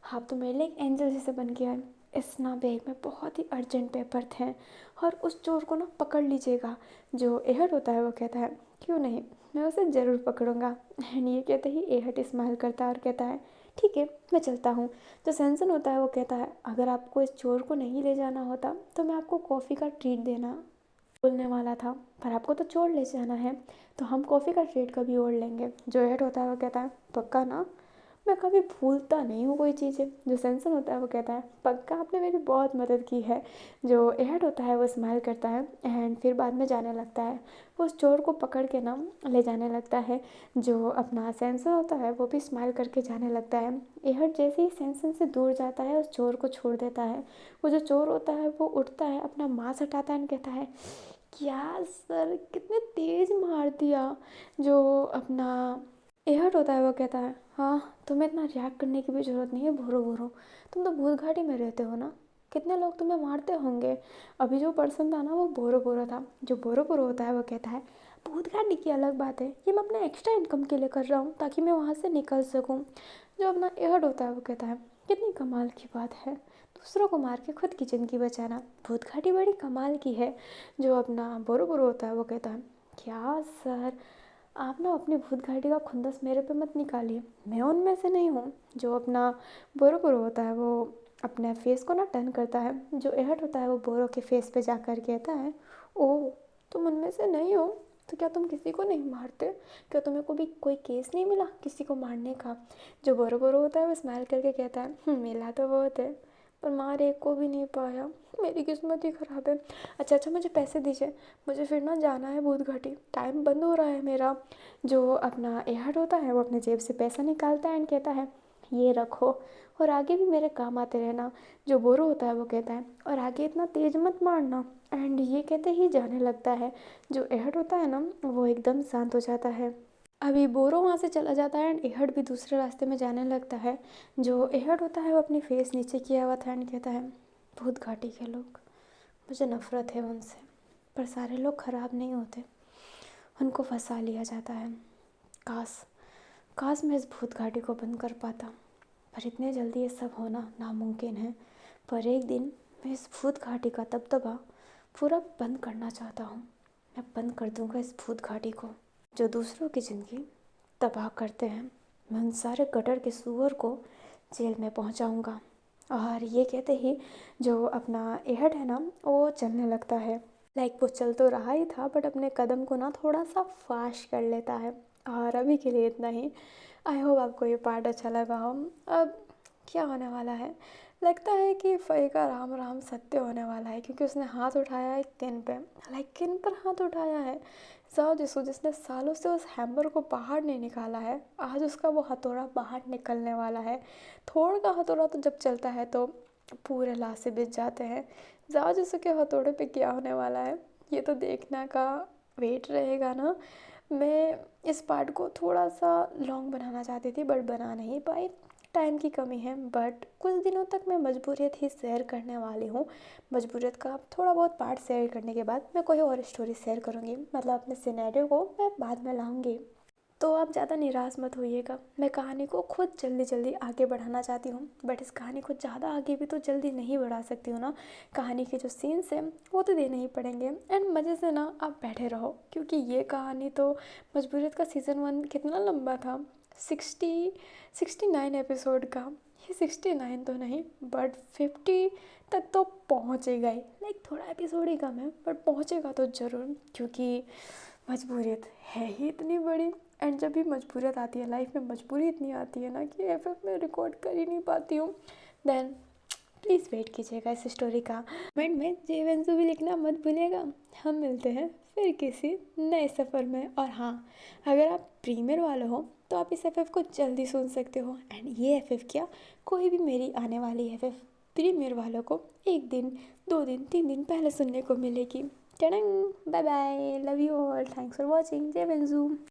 आप तो मेरे लिए एक एंजल जैसे बन के आए। इस ना बैग में बहुत ही अर्जेंट पेपर थे और उस चोर को ना पकड़ लीजिएगा। जो एहड होता है वो कहता है, क्यों नहीं, मैं उसे ज़रूर पकड़ूंगा। एंड ये कहते ही एहड स्माइल करता है और कहता है, ठीक है मैं चलता हूँ। जो सैमसन होता है वो कहता है, अगर आपको इस चोर को नहीं ले जाना होता तो मैं आपको कॉफ़ी का ट्रीट देना बोलने वाला था, पर आपको तो चोर ले जाना है तो हम कॉफ़ी का ट्रीट कभी और लेंगे। जो हेड होता है वो कहता है, पक्का ना, मैं कभी भूलता नहीं हूँ कोई चीज़ें। जो सैमसन होता है वो कहता है, पक्का आपने मेरी बहुत मदद की है। जो एहड होता है वो स्माइल करता है एंड फिर बाद में जाने लगता है। वो उस चोर को पकड़ के ना ले जाने लगता है। जो अपना सैमसन होता है वो भी स्माइल करके जाने लगता है। एहड जैसे ही सैमसन से दूर जाता है उस चोर को छोड़ देता है। वो जो चोर होता है वो उठता है, अपना मांस हटाता है एंड कहता है, क्या सर कितने तेज मार दिया। जो अपना एहड होता है वो कहता है, हाँ तुम्हें इतना रिएक्ट करने की भी ज़रूरत नहीं है भोरो भोरो, तुम तो भूत घाटी में रहते हो ना, कितने लोग तुम्हें मारते होंगे। अभी जो पर्सन था ना वो बोरो बोरो था। जो बोरो बोरो होता है वो कहता है, भूत घाटी की अलग बात है, ये मैं अपने एक्स्ट्रा इनकम के लिए कर रहा हूँ ताकि मैं वहाँ से निकल सकूँ। जो अपना एहड होता है वो कहता है, कितनी कमाल की बात है, दूसरों को मार के खुद की ज़िंदगी बचाना, भूत घाटी बड़ी कमाल की है। जो अपना बोरो बोरो होता है वो कहता है, क्या सर आप ना अपनी भूत घाटी का खुंदस मेरे पे मत निकालिए, मैं उनमें से नहीं हूँ। जो अपना बोरो बोरो होता है वो अपने फेस को ना टर्न करता है। जो एहड होता है वो बोरो के फेस पे जाकर कहता है, ओह तुम उनमें से नहीं हो, तो क्या तुम किसी को नहीं मारते? क्या तुम्हें को भी कोई केस नहीं मिला किसी को मारने का? जो बोरो बोरो होता है वो स्माइल करके कहता है, मिला तो बहुत है पर मार एक को भी नहीं पाया, मेरी किस्मत ही ख़राब है। अच्छा अच्छा, मुझे पैसे दीजिए, मुझे फिर ना जाना है भूत घाटी, टाइम बंद हो रहा है मेरा। जो अपना एहड होता है वो अपने जेब से पैसा निकालता है एंड कहता है, ये रखो और आगे भी मेरे काम आते रहना। जो बोरो होता है वो कहता है, और आगे इतना तेज मत मारना। एंड ये कहते ही जाने लगता है। जो एहड होता है ना वो एकदम शांत हो जाता है। अभी बोरो वहाँ से चला जाता है एंड एहड भी दूसरे रास्ते में जाने लगता है। जो एहड होता है वो अपनी फेस नीचे किया हुआ था एंड कहता है, भूत घाटी के लोग, मुझे नफ़रत है उनसे, पर सारे लोग ख़राब नहीं होते, उनको फंसा लिया जाता है। काश काश मैं इस भूत घाटी को बंद कर पाता, पर इतने जल्दी ये सब होना नामुमकिन है। पर एक दिन मैं इस भूत घाटी का दबदबा पूरा बंद करना चाहता हूँ। मैं बंद कर दूँगा इस भूत घाटी को जो दूसरों की ज़िंदगी तबाह करते हैं। मैं उन सारे गटर के सूअर को जेल में पहुँचाऊँगा। और ये कहते ही जो अपना एहड है ना वो चलने लगता है। वो चल तो रहा ही था बट अपने कदम को ना थोड़ा सा फास्ट कर लेता है। और अभी के लिए इतना ही। आई होप आपको ये पार्ट अच्छा लगा हो। अब क्या होने वाला है, लगता है कि फ़ई का राम राम सत्य होने वाला है, क्योंकि उसने हाथ उठाया है किन पे, किन पर हाथ उठाया है। जाओ जिसको, जिसने सालों से उस हैमर को बाहर नहीं निकाला है, आज उसका वो हथौड़ा बाहर निकलने वाला है। थोड़ का हथौड़ा तो जब चलता है तो पूरे लाशें बिछ जाते हैं। जाओ जिसके हथौड़े पे क्या होने वाला है, ये तो देखना का वेट रहेगा ना। मैं इस पार्ट को थोड़ा सा लॉन्ग बनाना चाहती थी बट बना नहीं पाई, टाइम की कमी है। बट कुछ दिनों तक मैं मजबूरियत ही शेयर करने वाली हूँ। मजबूरियत का थोड़ा बहुत पार्ट शेयर करने के बाद मैं कोई और स्टोरी शेयर करूँगी, मतलब अपने सिनेरियो को मैं बाद में लाऊँगी। तो आप ज़्यादा निराश मत होइएगा। मैं कहानी को खुद जल्दी जल्दी आगे बढ़ाना चाहती हूँ बट इस कहानी को ज़्यादा आगे भी तो जल्दी नहीं बढ़ा सकती हूँ ना। कहानी के जो सीन्स हैं वो तो देने ही पड़ेंगे एंड मज़े से ना आप बैठे रहो, क्योंकि ये कहानी तो मजबूरियत का सीज़न 1 कितना लंबा था, 69 एपिसोड का। ये 69 तो नहीं बट 50 तक तो पहुँचेगा ही। थोड़ा एपिसोड ही कम है बट पहुँचेगा तो ज़रूर, क्योंकि मजबूरियत है ही इतनी बड़ी। एंड जब भी मजबूरियत आती है, लाइफ में मजबूरी इतनी आती है ना कि एफएफ में रिकॉर्ड कर ही नहीं पाती हूँ, देन प्लीज़ वेट कीजिएगा इस स्टोरी का। कमेंट में जे वेंजू भी लिखना मत भूलिएगा। हम मिलते हैं फिर किसी नए सफ़र में। और हाँ, अगर आप प्रीमियर वाले हो तो आप इस एफएफ को जल्दी सुन सकते हो। एंड ये एफएफ क्या, कोई भी मेरी आने वाली एफएफ प्रीमियर वालों को 1 दिन 2 दिन 3 दिन पहले सुनने को मिलेगी। टडंग, bye bye, love you all, thanks for watching, जय वेंजू।